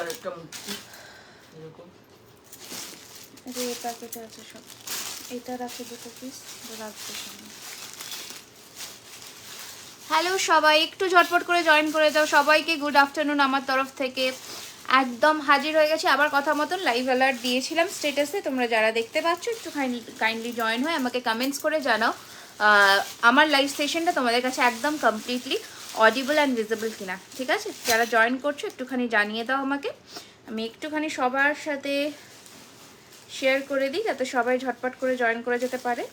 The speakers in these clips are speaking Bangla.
আরেকটা মুক্তি এরকম এই প্যাকেটে আছে সব। এটা রাখে দুটো পিস, রাখতে সামনে। হ্যালো সবাই, একটু ঝটপট করে জয়েন করে যাও। সবাইকে গুড আফটারনুন আমার তরফ থেকে। একদম হাজির হয়ে গেছি আবার কথা মতন। লাইভ অ্যালার্ট দিয়েছিলাম স্ট্যাটাসে, তোমরা যারা দেখতে পাচ্ছ একটু কাইন্ডলি জয়েন হয়ে আমাকে কমেন্টস করে জানাও আমার লাইভ সেশনটা তোমাদের কাছে একদম কমপ্লিটলি অডিবল অ্যান্ড ভিজিবল কিনা, ঠিক আছে? যারা জয়েন করছো একটুখানি জানিয়ে দাও আমাকে, আমি একটুখানি সবার সাথে শেয়ার করে দিই যাতে সবাই ঝটপট করে জয়েন করে যেতে পারে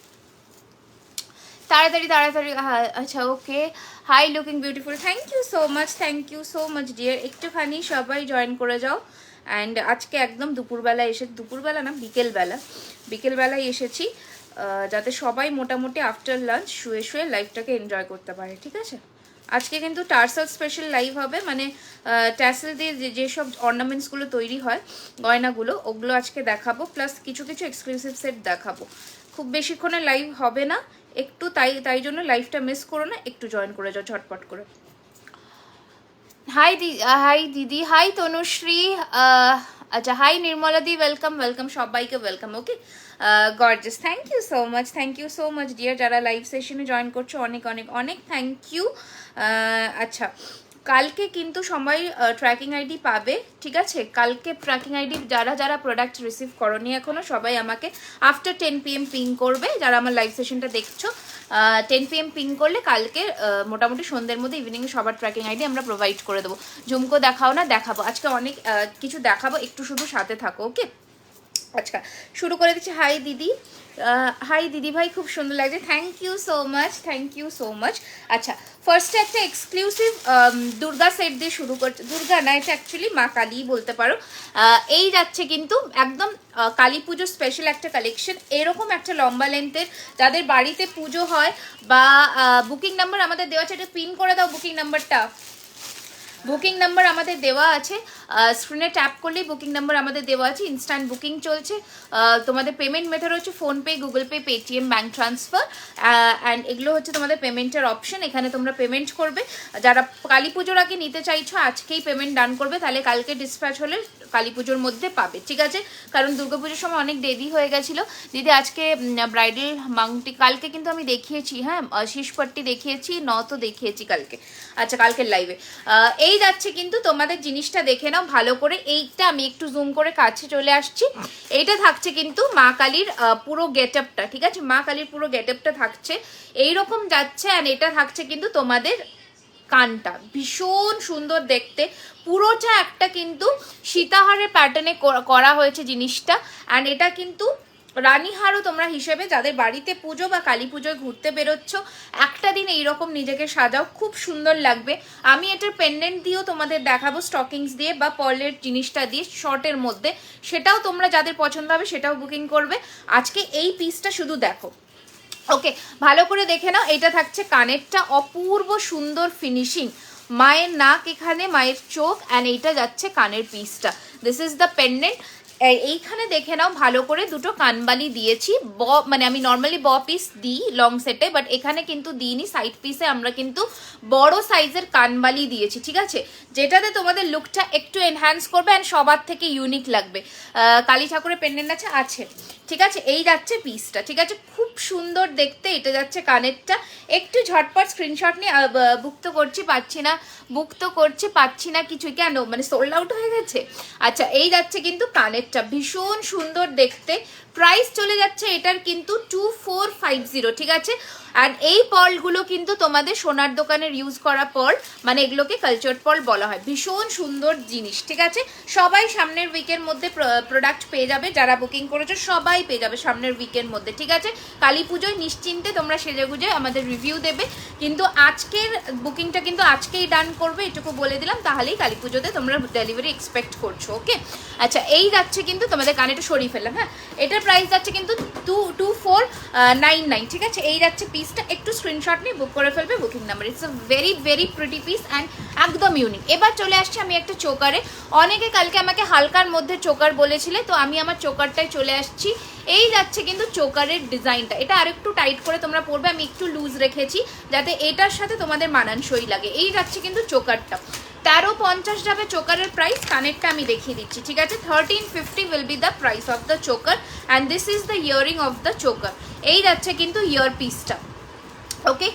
তাড়াতাড়ি তাড়াতাড়ি। আচ্ছা okay, hi looking beautiful, thank you so much dear. একটুখানি সবাই জয়েন করে যাও। অ্যান্ড আজকে একদম দুপুরবেলা দুপুরবেলা না বিকেলবেলায় এসেছি যাতে সবাই মোটামুটি আফটার লাঞ্চ শুয়ে শুয়ে লাইভটাকে এনজয় করতে পারে, ঠিক আছে? আজকে কিন্তু টার্সেল স্পেশাল লাইভ হবে, মানে ট্যাসেল দিয়ে যেসব অর্নামেন্টসগুলো তৈরি হয়, গয়নাগুলো, ওগুলো আজকে দেখাবো, প্লাস কিছু কিছু এক্সক্লুসিভ সেট দেখাবো। খুব বেশিক্ষণে লাইভ হবে না, একটু তাই জন্য লাইভটা মিস করো না, একটু জয়েন করে যাও ঝটপট করে। হাই দিদি, হাই তনুশ্রী, আচ্ছা হাই নির্মলা দি, ওয়েলকাম সবাইকে, welcome. Okay gorgeous, thank you so much dear. যারা লাইভ সেশনে জয়েন করছো অনেক অনেক অনেক থ্যাংক ইউ। আচ্ছা কালকে কিন্তু সবাই ট্র্যাকিং আইডি পাবে, ঠিক আছে? কালকে ট্র্যাকিং আইডি যারা প্রোডাক্ট রিসিভ করনি এখনও, সবাই আমাকে আফটার 10 PM পিং করবে। যারা আমার লাইভ সেশনটা দেখছো 10 PM পিং করলে কালকে মোটামুটি সন্ধ্যের মধ্যে ইভিনিংয়ে সবার ট্র্যাকিং আইডি আমরা প্রোভাইড করে দেবো। ঝুমকো দেখাও না, দেখাবো আজকে অনেক কিছু দেখাবো, একটু শুধু সাথে থাকো, ওকে? আচ্ছা শুরু করে দিচ্ছি। হাই দিদি ভাই, খুব সুন্দর লাগছে, থ্যাংক ইউ সো মাচ। আচ্ছা ফার্স্টে একটা এক্সক্লুসিভ দুর্গা সেট দিয়ে শুরু করছে। দুর্গা না, এটা অ্যাকচুয়ালি মা কালী বলতে পারো। এই যাচ্ছে কিন্তু একদম কালী পুজো স্পেশাল একটা কালেকশন। এরকম একটা লম্বা লেন্থের যাদের বাড়িতে পুজো হয় বা বুকিং নাম্বার আমাদের দেওয়া আছে, এটা পিন করে দাও বুকিং নাম্বারটা। বুকিং নাম্বার আমাদের দেওয়া আছে, স্ক্রিনে ট্যাপ করলেই বুকিং নাম্বার আমাদের দেওয়া আছে। ইনস্ট্যান্ট বুকিং চলছে। তোমাদের পেমেন্ট মেথড হচ্ছে PhonePe, Google pay, Paytm, bank transfer, and এগুলো হচ্ছে তোমাদের পেমেন্টের অপশন। এখানে তোমরা পেমেন্ট করবে। যারা কালী পুজোর আগে নিতে চাইছো আজকেই পেমেন্ট ডান করবে, তাহলে কালকে ডিসপ্যাচ হলে কালী পুজোর মধ্যে পাবে, ঠিক আছে? কারণ দুর্গাপুজোর সময় অনেক দেরি হয়ে গেছিলো। দিদি আজকে ব্রাইডাল মাংটি কালকে কিন্তু আমি দেখিয়েছি, হ্যাঁ শীষপট্টি দেখিয়েছি, নথও দেখিয়েছি কালকে। আচ্ছা কালকের লাইভে এই যাচ্ছে কিন্তু তোমাদের জিনিসটা দেখে নাও ভালো করে। এইটা আমি একটু জুম করে কাছে চলে আসছি। এইটা থাকছে কিন্তু মা কালীর পুরো গেট আপটা, ঠিক আছে? মা কালীর পুরো গেট আপটা থাকছে এইরকম যাচ্ছে। অ্যান্ড এটা থাকছে কিন্তু তোমাদের কানটা, ভীষণ সুন্দর দেখতে, পুরোটা একটা কিন্তু সীতাহারের প্যাটার্নে করা হয়েছে জিনিসটা। অ্যান্ড এটা কিন্তু রানীহারও তোমরা হিসেবে যাদের বাড়িতে পুজো বা কালী পুজোয় ঘুরতে বেরোচ্ছ একটা দিন এইরকম নিজেকে সাজাও, খুব সুন্দর লাগবে। আমি এটার পেন্ডেন্ট দিয়েও তোমাদের দেখাবো, স্টকিংস দিয়ে বা পর্লের জিনিসটা দিয়ে শর্টের মধ্যে, সেটাও তোমরা যাদের পছন্দ হবে সেটাও বুকিং করবে। আজকে এই পিসটা শুধু দেখো, ওকে? ভালো করে দেখে নাও। এটা থাকছে কানেরটা, অপূর্ব সুন্দর ফিনিশিং, মায়ের নাক এখানে, মায়ের চোখ, অ্যান্ড এইটা যাচ্ছে কানের পিসটা। This is the pendant. এইখানে দেখে নাও ভালো করে, দুটো কানবালি দিয়েছি। মানে আমি নর্মালি পিস দিই লং সেটে, বাট এখানে কিন্তু দিইনি, সাইড পিসে আমরা কিন্তু বড় সাইজের কানবালি দিয়েছি, ঠিক আছে? যেটাতে তোমাদের লুকটা একটু এনহ্যান্স করবে অ্যান্ড সবার থেকে ইউনিক লাগবে। কালী ঠাকুরের পেন্ডেন্ট আছে, ঠিক আছে? এই যাচ্ছে পিসটা, ঠিক আছে? খুব সুন্দর দেখতে। এটা যাচ্ছে কানেরটা। একটু ঝটপট স্ক্রিনশট নিয়ে বুক তো পাচ্ছি না কিছুই, কেন মানে সোল্ড আউট হয়ে গেছে? আচ্ছা এই যাচ্ছে কিন্তু কানেরটা, ভীষণ সুন্দর দেখতে। প্রাইস চলে যাচ্ছে এটার কিন্তু 2450, ঠিক আছে? আর এই পার্লগুলো কিন্তু তোমাদের সোনার দোকানের ইউজ করা পার্ল, মানে এগুলোকে কালচার্ড পার্ল বলা হয়। ভীষণ সুন্দর জিনিস, ঠিক আছে? সবাই সামনের উইকের মধ্যে প্রোডাক্ট পেয়ে যাবে, যারা বুকিং করেছো সবাই পেয়ে যাবে সামনের উইকের মধ্যে, ঠিক আছে? কালী পুজোয় নিশ্চিন্তে তোমরা সেজেগুজে আমাদের রিভিউ দেবে, কিন্তু আজকের বুকিংটা কিন্তু আজকেই ডান করবে, এটুকু বলে দিলাম, তাহলেই কালী পুজোতে তোমরা ডেলিভারি এক্সপেক্ট করছো, ওকে? আচ্ছা এই যাচ্ছে কিন্তু তোমাদের কানেটা সরিয়ে ফেললাম, হ্যাঁ এটার প্রাইস যাচ্ছে কিন্তু 2499, ঠিক আছে? এই যাচ্ছে পিসটা, একটু স্ক্রিনশট নিয়ে বুক করে ফেলবে booking number. It's a very very pretty piece and একদম ইউনিক। এবার চলে আসছি আমি একটা চোকারে। অনেকে কালকে আমাকে হালকার মধ্যে চোকার বলেছিলে, তো আমি আমার চোকারটায় চলে আসছি। এই যাচ্ছে কিন্তু চোকারের ডিজাইনটা, এটা আরেকটু টাইট করে তোমরা পরবে, আমি একটু লুজ রেখেছি যাতে এটার সাথে তোমাদের মানানসই লাগে। এই যাচ্ছে কিন্তু চোকারটা, 1350 যাবে চোকারের প্রাইস। কানেরটা আমি দেখিয়ে দিচ্ছি, ঠিক আছে। 1350 will be the price of the choker and this is the earring of the choker. এই যাচ্ছে কিন্তু ইয়ার পিসটা, ওকে।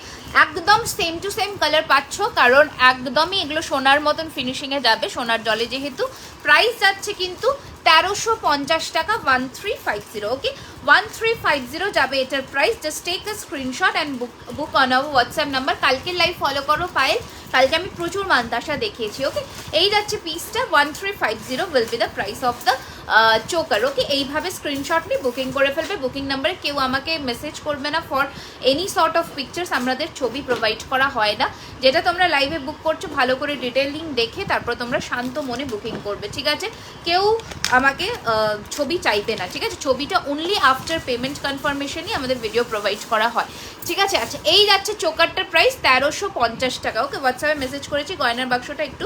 একদম সেম টু সেম কালার পাচ্ছ, কারণ একদমই এগুলো সোনার মতন ফিনিশিংয়ে যাবে, সোনার জলে যেহেতু। প্রাইস যাচ্ছে কিন্তু 1350 টাকা, 1350, ওকে। 1350 যাবে এটার price. Just take a screenshot and book on our WhatsApp number. কালকে লাইভ ফলো করো পায়েল, কালকে আমি প্রচুর মান্তাসা দেখিয়েছি, ওকে। এই যাচ্ছে পিসটা, 1350 will be the price of the choker, okay. এইভাবে স্ক্রিনশট নিয়ে বুকিং করে ফেলবে। বুকিং নাম্বারে কেউ আমাকে মেসেজ করবে না for any sort of pictures, আমাদের ছবি প্রোভাইড করা হয় না। যেটা তোমরা লাইভে বুক করছো ভালো করে ডিটেইলিং দেখে তারপর তোমরা শান্ত মনে বুকিং করবে, ঠিক আছে। কেউ আমাকে ছবি চাইবে না, ঠিক আছে। ছবিটা অনলি আফটার পেমেন্ট কনফার্মেশনই আমাদের ভিডিও প্রোভাইড করা হয়, ঠিক আছে। আচ্ছা, এই যাচ্ছে চোকারটার প্রাইস 1350 টাকা, ওকে। হোয়াটসঅ্যাপে মেসেজ করেছি। গয়নার বাক্সটা একটু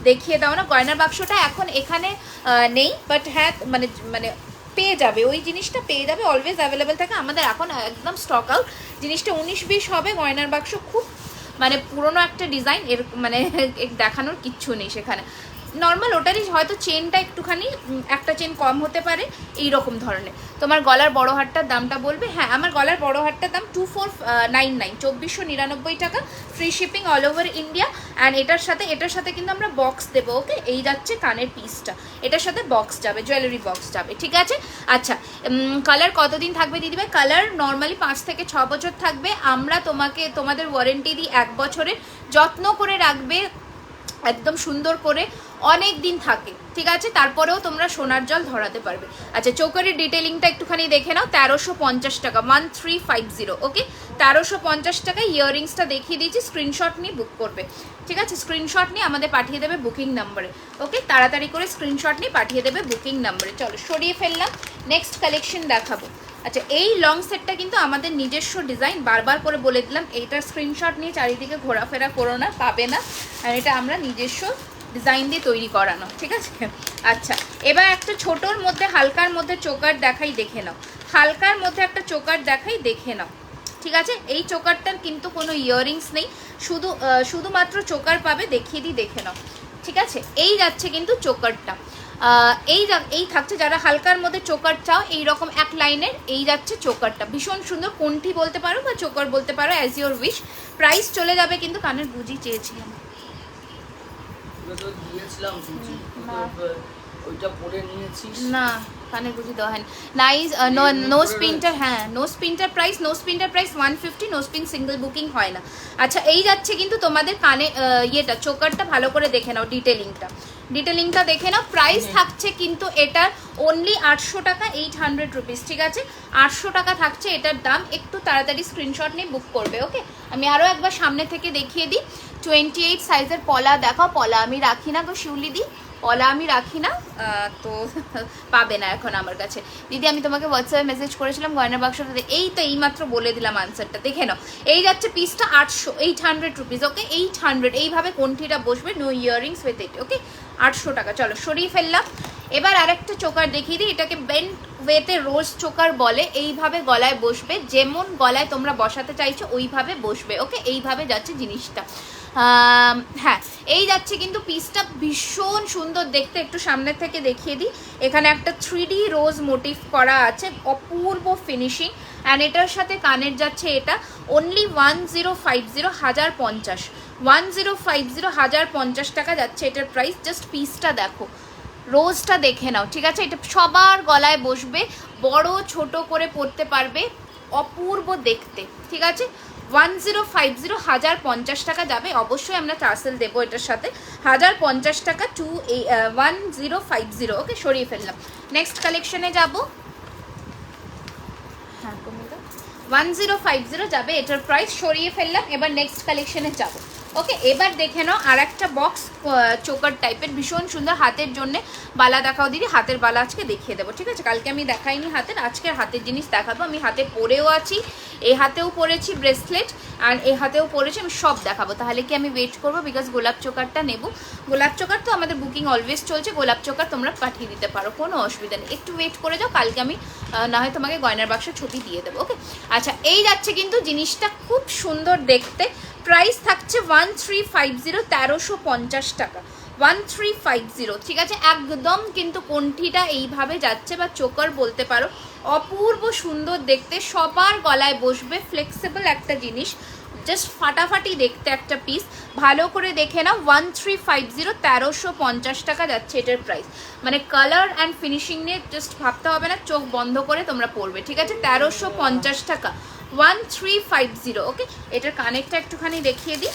দেখিয়ে দাও না। গয়নার বাক্সটা এখন এখানে নেই, বাট হ্যাঁ মানে মানে পেয়ে যাবে, ওই জিনিসটা পেয়ে যাবে, অলওয়েজ অ্যাভেলেবেল থাকে আমাদের। এখন একদম স্টক আউট, জিনিসটা 19-20 হবে। গয়নার বাক্স খুব মানে পুরোনো একটা ডিজাইন, এর মানে দেখানোর কিচ্ছু নেই সেখানে। নর্মাল ওটারই হয়তো চেনটা একটুখানি একটা চেন কম হতে পারে, এই রকম ধরনের। তোমার গলার বড় হারটার দামটা বলবে? হ্যাঁ, আমার গলার বড় হারটার দাম 2499, 2499 টাকা, free shipping all over India. And এটার সাথে কিন্তু আমরা বক্স দেবো, ওকে। এই যাচ্ছে কানের পিসটা, এটার সাথে বক্স যাবে, জুয়েলারি বক্স যাবে, ঠিক আছে। আচ্ছা, কালার কতদিন থাকবে দিদিভাই? কালার নর্মালি 5 থেকে 6 বছর থাকবে। আমরা তোমাদের ওয়ারেন্টি দিই 1 বছরের। যত্ন করে রাখবে, একদম সুন্দর করে, অনেক দিন থাকে, ঠিক আছে। তারপরেও তোমরা সোনার জল ধরাতে পারবে। আচ্ছা, চোকারের ডিটেলিংটা একটুখানি দেখে নাও। 1350 টাকা, 1350, ওকে। 1350 টাকায় ইয়াররিংসটা দেখিয়ে দিয়েছি। স্ক্রিনশট নিয়ে বুক করবে, ঠিক আছে। স্ক্রিনশট নিয়ে আমাদের পাঠিয়ে দেবে বুকিং নাম্বারে, ওকে। তাড়াতাড়ি করে স্ক্রিনশট নিয়ে পাঠিয়ে দেবে বুকিং নাম্বারে। চলো, সরিয়ে ফেললাম, নেক্সট কালেকশন দেখাবো। আচ্ছা, এই লং সেটটা কিন্তু আমাদের নিজস্ব ডিজাইন, বারবার করে বলে দিলাম। এইটার স্ক্রিনশট নিয়ে চারিদিকে ঘোরাফেরা করো না, পাবে না। আর এটা আমরা নিজস্ব ডিজাইন দিয়ে তৈরি করানো, ঠিক আছে। আচ্ছা, এবার একটা ছোটোর মধ্যে হালকার মধ্যে চোকার দেখাই, দেখে নাও। হালকার মধ্যে একটা চোকার দেখাই, দেখে নাও, ঠিক আছে। এই চোকারটার কিন্তু কোনো ইয়াররিংস নেই, শুধুমাত্র চোকার পাবে, দেখিয়ে দিই, দেখে নাও, ঠিক আছে। এই যাচ্ছে কিন্তু চোকারটা, এই থাকছে। যারা হালকার মধ্যে চোকার চাও, এই রকম এক লাইনের, এই যাচ্ছে চোকারটা, ভীষণ সুন্দর। কোনটি বলতে পারো বা চোকার বলতে পারো, অ্যাজ ইউর উইশ। প্রাইস চলে যাবে কিন্তু, কানের গুজি চেয়েছিলাম, না কানের গুজি দেওয়া হয়নি। নাইস, নোজ প্রিন্টার, হ্যাঁ nose printer price 150, nose print single booking হয় না। আচ্ছা, এই যাচ্ছে কিন্তু তোমাদের কানে ইয়েটা, চোকারটা ভালো করে দেখে নাও, ডিটেলিংটা দেখে নাও। প্রাইস থাকছে কিন্তু এটার অনলি 800 টাকা, 800 রুপিস, ঠিক আছে। 800 টাকা থাকছে এটার দাম। একটু তাড়াতাড়ি স্ক্রিনশট নিয়ে বুক করবে, ওকে। আমি আরও একবার সামনে থেকে দেখিয়ে দিই। 28 সাইজের পলা দেখাও। পলা আমি রাখি না গো শিউলি দি, পলা আমি রাখি না, তো পাবে না এখন আমার কাছে। দিদি, আমি তোমাকে হোয়াটসঅ্যাপে মেসেজ করেছিলাম গয়নার বাক্সটাতে, এই তো এইমাত্র বলে দিলাম আনসারটা, দেখে নাও। এই যাচ্ছে পিসটা 800 রুপিস, ওকে। 800, এইভাবে কোনটিটা বসবে, নো ইয়াররিংস উইথ ইট, ওকে। 800 টাকা। চলো, সরিয়ে ফেললাম। এবার আরেকটা চোকার দেখিয়ে দিই। এটাকে বেন্ট ওয়েতে রোজ চোকার বলে। এইভাবে গলায় বসবে, যেমন গলায় তোমরা বসাতে চাইছো ওইভাবে বসবে, ওকে। এইভাবে যাচ্ছে জিনিসটা, হ্যাঁ। এই যাচ্ছে কিন্তু পিসটা, ভীষণ সুন্দর দেখতে। একটু সামনের থেকে দেখিয়ে দিই। এখানে একটা 3D রোজ মোটিভ করা আছে, অপূর্ব ফিনিশিং। অ্যান্ড এটার সাথে কানের যাচ্ছে এটা অনলি 1050, 1050, 1050 টাকা যাচ্ছে এটার প্রাইস। জাস্ট পিসটা দেখো, রোজটা দেখে নাও, ঠিক আছে। এটা সবার গলায় বসবে, বড় ছোট করে পরতে পারবে, অপূর্ব দেখতে, ঠিক আছে। 1050, 1050 টাকা যাবে। অবশ্যই আমরা টার্সেল দেবো এটার সাথে। 1050 টাকা 1050, ওকে। সরিয়ে ফেললাম, নেক্সট কালেকশনে যাব। হ্যাঁ, 1050 যাবে এটার প্রাইস, সরিয়ে ফেললাম। এবার নেক্সট কালেকশনে যাব, ওকে। এবার দেখে নাও আর একটা বক্স চোকার টাইপের, ভীষণ সুন্দর। হাতের জন্য বালা দেখাও দিদি, হাতের বালা আজকে দেখিয়ে দেবো, ঠিক আছে। কালকে আমি দেখাইনি হাতের, আজকের হাতের জিনিস দেখাবো। আমি হাতে পরেও আছি, এই হাতেও পরেছি ব্রেসলেট, আর এই হাতেও পরেছি, আমি সব দেখাবো। তাহলে কি আমি ওয়েট করবো, বিকজ গোলাপ চোকারটা নেব। গোলাপ চোকার তো আমাদের বুকিং অলওয়েজ চলছে, গোলাপ চোকার তোমরা পাঠিয়ে দিতে পারো, কোনো অসুবিধা নেই। একটু ওয়েট করে যাও, কালকে আমি না হয় তোমাকে গয়নার বাক্স ছবি দিয়ে দেবো। ওকে, আচ্ছা এই যাচ্ছে কিন্তু জিনিসটা খুব সুন্দর দেখতে, প্রাইস থাকছে 1350, 1350 টাকা, 1350, ঠিক আছে। একদম কিন্তু কণ্ঠিটা এইভাবে যাচ্ছে বা চোকার বলতে পারো, অপূর্ব সুন্দর দেখতে, সবার গলায় বসবে, ফ্লেক্সিবল একটা জিনিস, জাস্ট ফাটাফাটি দেখতে একটা পিস। ভালো করে দেখে নাও, 1350, 1350 টাকা যাচ্ছে এটার প্রাইস। মানে কালার অ্যান্ড ফিনিশিং নিয়ে জাস্ট ভাবতে হবে না, চোখ বন্ধ করে তোমরা পরবে, ঠিক আছে। 1350 টাকা, 1350। ওকে, এটার কানেরটা একটুখানি দেখিয়ে দিই,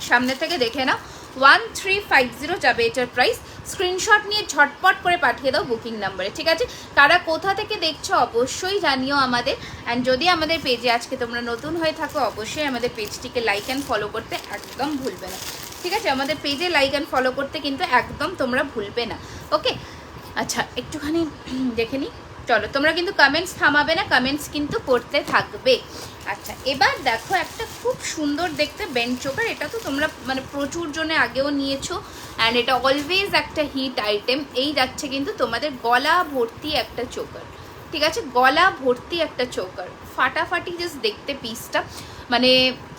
সামনে থেকে দেখে নাও, 1350 যাবে এটার প্রাইস। স্ক্রিনশট নিয়ে ঝটপট করে পাঠিয়ে দাও বুকিং নাম্বারে, ঠিক আছে। কারা কোথা থেকে দেখছো অবশ্যই জানিও আমাদের। অ্যান্ড যদি আমাদের পেজে আজকে তোমরা নতুন হয়ে থাকো, অবশ্যই আমাদের পেজটিকে লাইক অ্যান্ড ফলো করতে একদম ভুলবে না, ঠিক আছে। আমাদের পেজে লাইক অ্যান্ড ফলো করতে কিন্তু একদম তোমরা ভুলবে না। ওকে, আচ্ছা একটুখানি দেখে নিই, চলো তোমরা কিন্তু কমেন্টস থামাবে না, কমেন্টস কিন্তু করতে থাকবে। আচ্ছা এবার দেখো একটা খুব সুন্দর দেখতে বেন্ড চোকার, এটা তো তোমরা মানে প্রচুর জনে আগেও নিয়েছো অ্যান্ড এটা অলওয়েজ একটা হিট আইটেম। এই যাচ্ছে কিন্তু তোমাদের গলা ভর্তি একটা চোকার, ঠিক আছে, গলা ভর্তি একটা চোকার, ফাটাফাটি জাস্ট দেখতে পিসটা, মানে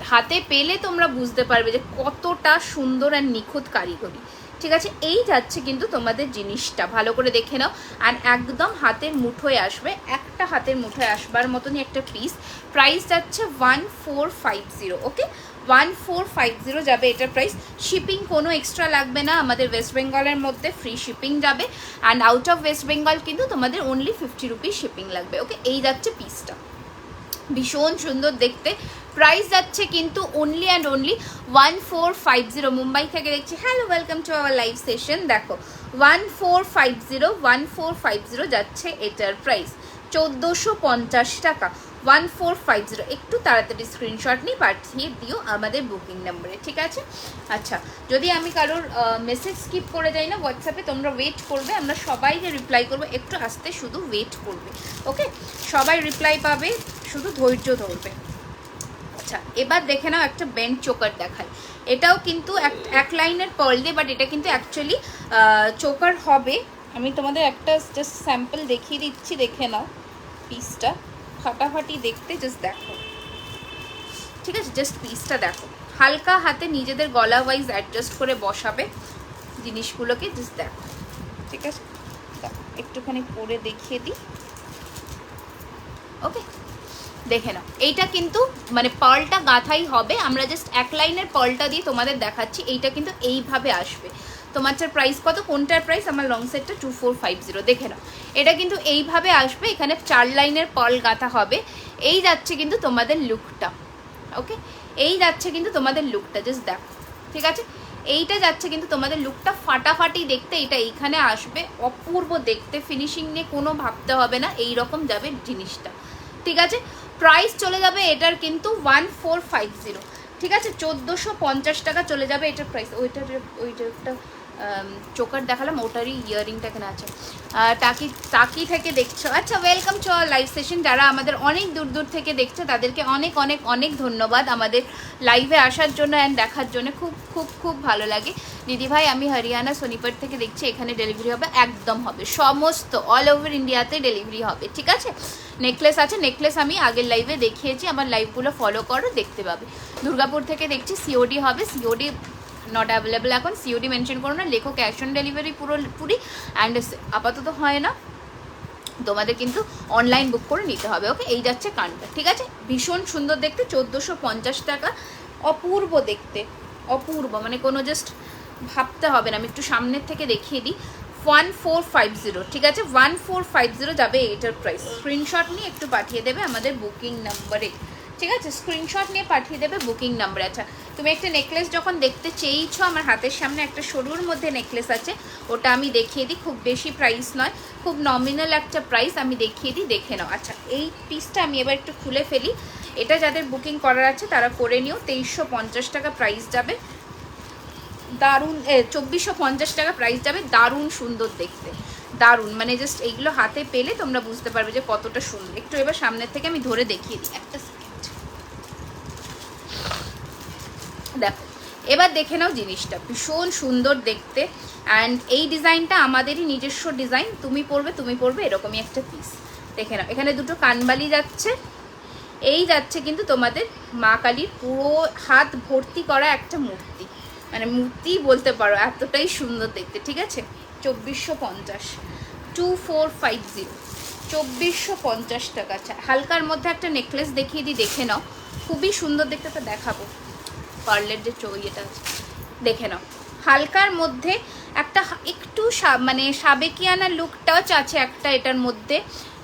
হাতে পেলে তোমরা বুঝতে পারবে যে কতটা সুন্দর আর নিখুঁত কারিগরি, ঠিক আছে। এই যাচ্ছে কিন্তু তোমাদের জিনিসটা, ভালো করে দেখে নাও। আর একদম হাতের মুঠোয় আসবে, একটা হাতের মুঠোয় আসবার মতনই একটা পিস। প্রাইস যাচ্ছে 1450। ওকে, 1450 যাবে এটার প্রাইস। শিপিং কোনো এক্সট্রা লাগবে না, আমাদের ওয়েস্ট বেঙ্গলের মধ্যে ফ্রি শিপিং যাবে। And out of West Bengal কিন্তু তোমাদের অনলি 50 রুপিস শিপিং লাগবে। ওকে, এই যাচ্ছে পিসটা, ভীষণ সুন্দর দেখতে। প্রাইস যাচ্ছে কিন্তু অনলি অ্যান্ড অনলি 1450। মুম্বাই থেকে দেখছি, hello welcome to our live session. দেখো 1450 যাচ্ছে এটার প্রাইস, 1450 টাকা, 1450। একটু তাড়াতাড়ি স্ক্রিনশট নিয়ে পাঠিয়ে দিও আমাদের বুকিং নাম্বারে, ঠিক আছে। আচ্ছা যদি আমি কারোর মেসেজ স্কিপ করে যাই না হোয়াটসঅ্যাপে, তোমরা ওয়েট করবে, আমরা সবাইকে রিপ্লাই করবো, একটু আসতে শুধু ওয়েট করবে। ওকে, সবাই রিপ্লাই পাবে, শুধু ধৈর্য ধরবে। আচ্ছা এবার দেখে নাও একটা বেন্ড চোকার দেখায়, এটাও কিন্তু এক লাইনের পার্ল দিয়ে, বাট এটা কিন্তু অ্যাকচুয়ালি চোকার হবে। আমি তোমাদের একটা জাস্ট স্যাম্পল দেখিয়ে দিচ্ছি, দেখে নাও পিসটা, ফাটাফাটি দেখতে, জাস্ট দেখো, ঠিক আছে। জাস্ট পিসটা দেখো, হালকা হাতে নিজেদের গলা ওয়াইজ অ্যাডজাস্ট করে বসাবে জিনিসগুলোকে, জাস্ট দেখো, ঠিক আছে। একটুখানি পরে দেখিয়ে দিই। ওকে, দেখে নাও, এইটা কিন্তু মানে পার্লটা গাঁথাই হবে, আমরা জাস্ট এক লাইনের পার্লটা দিয়ে তোমাদের দেখাচ্ছি। এইটা কিন্তু এইভাবে আসবে। তোমারটার প্রাইস কত, কোনটার প্রাইস? আমার লং সেটটা 2450। দেখে নাও, এটা কিন্তু এইভাবে আসবে, এখানে 4 লাইনের পার্ল গাঁথা হবে। এই যাচ্ছে কিন্তু তোমাদের লুকটা। ওকে, এই যাচ্ছে কিন্তু তোমাদের লুকটা, জাস্ট দেখো, ঠিক আছে। এইটা যাচ্ছে কিন্তু তোমাদের লুকটা, ফাটাফাটি দেখতে, এটা এইখানে আসবে, অপূর্ব দেখতে, ফিনিশিং নিয়ে কোনো ভাবতে হবে না, এই রকম যাবে জিনিসটা, ঠিক আছে। প্রাইস চলে যাবে এটার কিন্তু 1450, ঠিক আছে, 1450 টাকা চলে যাবে এটার প্রাইস। ওইটা একটা চোকার দেখালাম, ওটারই ইয়ারিংটা এখানে আছে। টাকি থেকে দেখছো, আচ্ছা welcome to our live session. যারা আমাদের অনেক দূর দূর থেকে দেখছো তাদেরকে অনেক অনেক অনেক ধন্যবাদ আমাদের লাইভে আসার জন্য অ্যান্ড দেখার জন্য, খুব খুব খুব ভালো লাগে। দিদিভাই আমি হরিয়ানা সোনিপট থেকে দেখছি, এখানে ডেলিভারি হবে, একদম হবে, সমস্ত অল ওভার ইন্ডিয়াতে ডেলিভারি হবে, ঠিক আছে। নেকলেস আছে, নেকলেস আমি আগের লাইভে দেখিয়েছি, আমার লাইভগুলো ফলো করো, দেখতে পাবে। দুর্গাপুর থেকে দেখছি, সিওডি হবে, সিওডি নট অ্যাভেলেবেল এখন, সিওডি মেনশন করো না, লেখো ক্যাশ অন ডেলিভারি পুরোপুরি, অ্যান্ড আপাতত হয় না, তোমাদের কিন্তু অনলাইন বুক করে নিতে হবে। ওকে, এই যাচ্ছে কানটা, ঠিক আছে, ভীষণ সুন্দর দেখতে, 1450 টাকা, অপূর্ব দেখতে, অপূর্ব, মানে কোনো জাস্ট ভাবতে হবে না। আমি একটু সামনের থেকে দেখিয়ে দিই, 1450, ঠিক আছে, 1450 যাবে এটার প্রাইস। স্ক্রিনশট নিয়ে একটু পাঠিয়ে দেবে আমাদের বুকিং নাম্বারে, ঠিক আছে, স্ক্রিনশট নিয়ে পাঠিয়ে দেবে বুকিং নাম্বারে। আচ্ছা তুমি একটা নেকলেস যখন দেখতে চেয়েছো, আমার হাতের সামনে একটা সরুর মধ্যে নেকলেস আছে, ওটা আমি দেখিয়ে দিই, খুব বেশি প্রাইস নয়, খুব নমিনাল একটা প্রাইস, আমি দেখিয়ে দিই, দেখে নাও। আচ্ছা এই পিসটা আমি এবার একটু খুলে ফেলি, এটা যাদের বুকিং করার আছে তারা করে নিও, 2350 টাকা প্রাইস যাবে, দারুণ, 2450 টাকা প্রাইস যাবে, দারুণ সুন্দর দেখতে, দারুণ, মানে জাস্ট এইগুলো হাতে পেলে তোমরা বুঝতে পারবে যে কতটা সুন্দর। একটু এবার সামনের থেকে আমি ধরে দেখিয়ে দিই, একটা সেকেন্ড, দেখো এবার দেখে নাও জিনিসটা, ভীষণ সুন্দর দেখতে। অ্যান্ড এই ডিজাইনটা আমাদেরই নিজস্ব ডিজাইন, তুমি পরবে এরকমই একটা পিস, দেখে নাও, এখানে দুটো কানবালি যাচ্ছে, এই যাচ্ছে কিন্তু তোমাদের মা কালীর পুরো হাত ভর্তি করা একটা মূর্তি, মানে মূর্তি বলতে পারো, এতটাই সুন্দর দেখতে। ঠিক আছে, 2450, 2450, 2450 টাকা। আচ্ছা, হালকার মধ্যে একটা নেকলেস দেখিয়ে দিই, দেখে নাও, খুবই সুন্দর দেখতে। তো দেখাবো পার্লের যে এটা আছে, দেখে নাও, হালকার মধ্যে একটা একটু মানে সাবেকিয়ানা লুক টাচ আছে একটা এটার মধ্যে,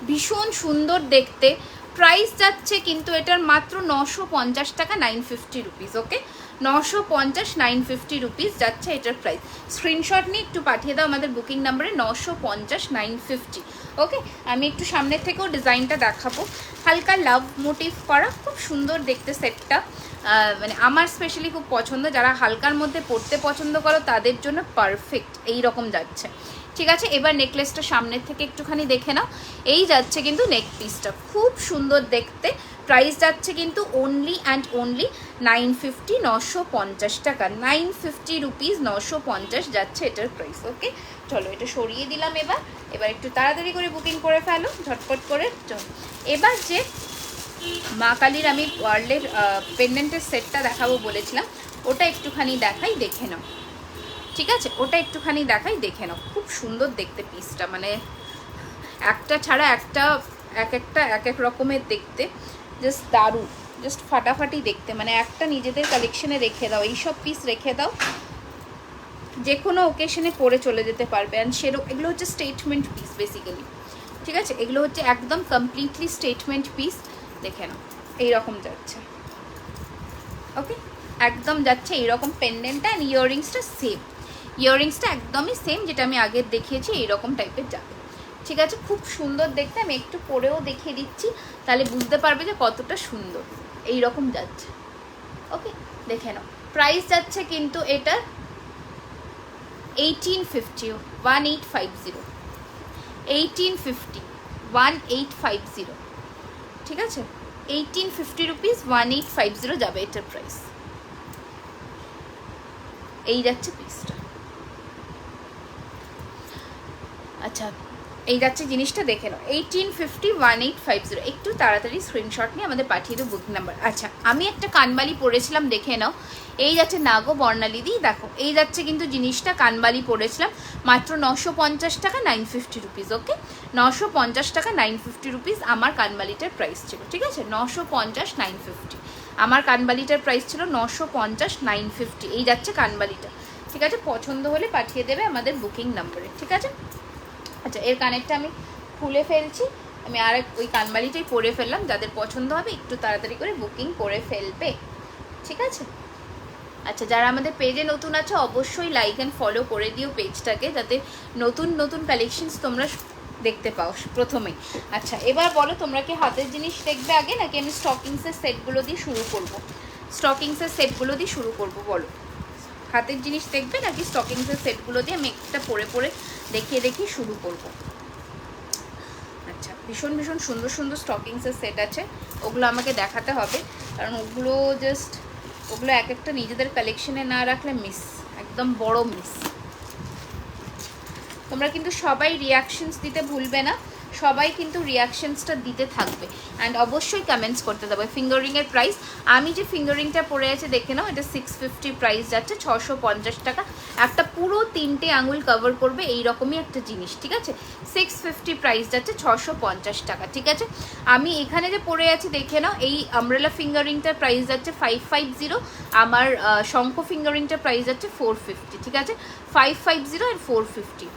ভীষণ সুন্দর দেখতে। প্রাইস যাচ্ছে কিন্তু এটার মাত্র 950 টাকা, 950 রুপিস। ওকে, 950, 950 রুপিস যাচ্ছে এটার প্রাইস। স্ক্রিনশট নিয়ে একটু পাঠিয়ে দাও আমাদের বুকিং নাম্বারে, 950, 950। ওকে, আমি একটু সামনের থেকেও ডিজাইনটা দেখাবো। হালকা লাভ মোটিভ করা, খুব সুন্দর দেখতে সেটটা, মানে আমার স্পেশালি খুব পছন্দ। যারা হালকার মধ্যে পরতে পছন্দ করো তাদের জন্য পারফেক্ট এই রকম যাচ্ছে। ঠিক আছে, এবার নেকলেসটা সামনের থেকে একটুখানি দেখে নাও। এই যাচ্ছে কিন্তু নেক পিসটা, খুব সুন্দর দেখতে। প্রাইস যাচ্ছে কিন্তু অনলি অ্যান্ড অনলি 950, 950 টাকা, 950 রুপিস, 950 যাচ্ছে এটার প্রাইস। ওকে, চলো এটা সরিয়ে দিলাম। এবার একটু তাড়াতাড়ি করে বুকিং করে ফেলো, ঝটপট করে। চলো এবার যে মা কালীর আমি পার্লের পেন্ডেন্টের সেটটা দেখাবো বলেছিলাম, ওটা একটুখানি দেখাই, দেখে নাও। ঠিক আছে, ওটা একটুখানি দেখাই, দেখে নাও। খুব সুন্দর দেখতে পিসটা, মানে একটা ছাড়া একটা, একটা এক এক রকমের দেখতে, জাস্ট দারুণ, জাস্ট ফাটাফাটি দেখতে। মানে একটা নিজেদের কালেকশনে রেখে দাও, এইসব পিস রেখে দাও, যে কোনো ওকেশনে পরে চলে যেতে পারবে। অ্যান্ড এগুলো হচ্ছে স্টেটমেন্ট পিস বেসিক্যালি। ঠিক আছে, এগুলো হচ্ছে একদম কমপ্লিটলি স্টেটমেন্ট পিস। দেখে নাও, এইরকম যাচ্ছে। ওকে, একদম যাচ্ছে এইরকম পেন্ডেন্টটা। অ্যান্ড ইয়াররিংসটা সেম, ইয়াররিংসটা একদমই সেম যেটা আমি আগে দেখিয়েছি, এইরকম টাইপের যাবে। ঠিক আছে, খুব সুন্দর দেখতে। আমি একটু পরেও দেখিয়ে দিচ্ছি, তাহলে বুঝতে পারবে যে কতটা সুন্দর। এইরকম যাচ্ছে। ওকে, দেখে নাও। প্রাইস যাচ্ছে কিন্তু এটা 1850, 1850, 1850, 1850। ঠিক আছে, 1850 রুপিস, 1850 যাবে এটার প্রাইস। এই যাচ্ছে পিসটা। আচ্ছা, এই যাচ্ছে জিনিসটা, দেখে নাও, 1850, 1850। একটু তাড়াতাড়ি স্ক্রিনশট নিয়ে আমাদের পাঠিয়ে দেবো বুকিং নাম্বার। আচ্ছা, আমি একটা কানবালি পরেছিলাম, দেখে নাও। এই যাচ্ছে নাগো বর্ণালিদি, দেখো এই যাচ্ছে কিন্তু জিনিসটা, কানবালি পরেছিলাম মাত্র 950 টাকা, 950 রুপিস। ওকে, 950 টাকা, 950 রুপিস আমার কানবালিটার প্রাইস ছিল। ঠিক আছে, 950, 950 আমার কানবালিটার প্রাইস ছিল, 950, 950। এই যাচ্ছে কানবালিটা। ঠিক আছে, পছন্দ হলে পাঠিয়ে দেবে আমাদের বুকিং নাম্বারে। ঠিক আছে। আচ্ছা, এর কানেরটা আমি খুলে ফেলছি, আমি আর ওই কানবালিটাই পরে ফেললাম। যাদের পছন্দ হবে একটু তাড়াতাড়ি করে বুকিং করে ফেলবে। ঠিক আছে। আচ্ছা, যারা আমাদের পেজে নতুন আছে অবশ্যই লাইক অ্যান্ড ফলো করে দিও পেজটাকে, যাতে নতুন নতুন কালেকশনস তোমরা দেখতে পাও প্রথমেই। আচ্ছা, এবার বলো তোমরা কি হাতের জিনিস দেখবে আগে, নাকি আমি স্টকিংসের সেটগুলো দিয়ে শুরু করব? স্টকিংসের সেটগুলো দিয়ে শুরু করব, বলো হাতের জিনিস দেখবে নাকি স্টকিংসের সেটগুলো দিয়ে আমি একটা পরে পরে দেখিয়ে শুরু করব? আচ্ছা, ভীষণ ভীষণ সুন্দর সুন্দর স্টকিংসের সেট আছে, ওগুলো আমাকে দেখাতে হবে, কারণ ওগুলো এক একটা নিজেদের কালেকশনে না রাখলে মিস, একদম বড় মিস। তোমরা কিন্তু সবাই রিয়াকশনস দিতে ভুলবে না, সবাই কিন্তু রিয়াকশনসটা দিতে থাকবে। অ্যান্ড অবশ্যই কমেন্টস করতে দেবে। ফিঙ্গারিংয়ের প্রাইস, আমি যে ফিঙ্গারিংটা পরে আছে দেখে নাও, এটা 650 প্রাইস যাচ্ছে, 650 টাকা। একটা পুরো 3টে আঙুল কভার করবে এইরকমই একটা জিনিস। ঠিক আছে, 650 প্রাইস যাচ্ছে, 650 টাকা। ঠিক আছে, আমি এখানে যে পরে আছি দেখে নাও, এই আমব্রেলা ফিঙ্গারিংটার প্রাইস যাচ্ছে 550, আমার শঙ্খ ফিঙ্গারিংটার প্রাইস যাচ্ছে 450। ঠিক আছে, 550 আর 450।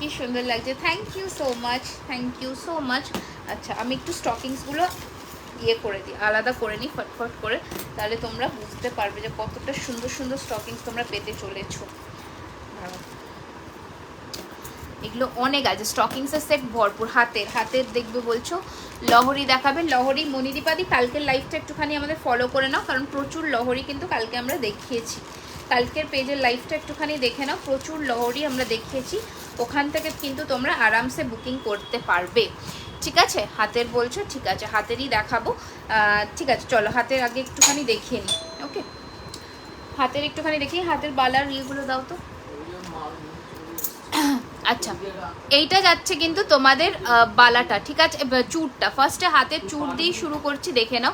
কি সুন্দর লাগছে, thank you so much, thank you so much. আচ্ছা, আমি একটু স্টকিংসগুলো করে দিই, আলাদা করে নিই ফটফট করে, তাহলে তোমরা বুঝতে পারবে যে কতটা সুন্দর সুন্দর স্টকিংস তোমরা পেতে চলেছো। এগুলো অনেক আছে, স্টকিংসের সেট ভরপুর। হাতের দেখবে বলছো, লহরি দেখাবে, লহরি মনিদীপাদি কালকের লাইভটা একটুখানি আমাদের ফলো করে নাও, কারণ প্রচুর লহরি কিন্তু কালকে আমরা দেখিয়েছি। কালকের পেজের লাইভটা একটুখানি দেখে নাও, প্রচুর লহরি আমরা দেখিয়েছি, ওখান থেকে কিন্তু তোমরা আরামসে বুকিং করতে পারবে। ঠিক আছে, হাতের বলছো, ঠিক আছে হাতেরই দেখাবো। ঠিক আছে, চলো হাতের আগে একটুখানি দেখিয়ে নিই। ওকে, হাতের একটুখানি দেখি, হাতের বালার ইয়েগুলো দাও তো। আচ্ছা, এইটা যাচ্ছে কিন্তু তোমাদের বালাটা, ঠিক আছে, চূড়টা। ফার্স্টে হাতের চূড় দিয়ে শুরু করছি, দেখে নাও।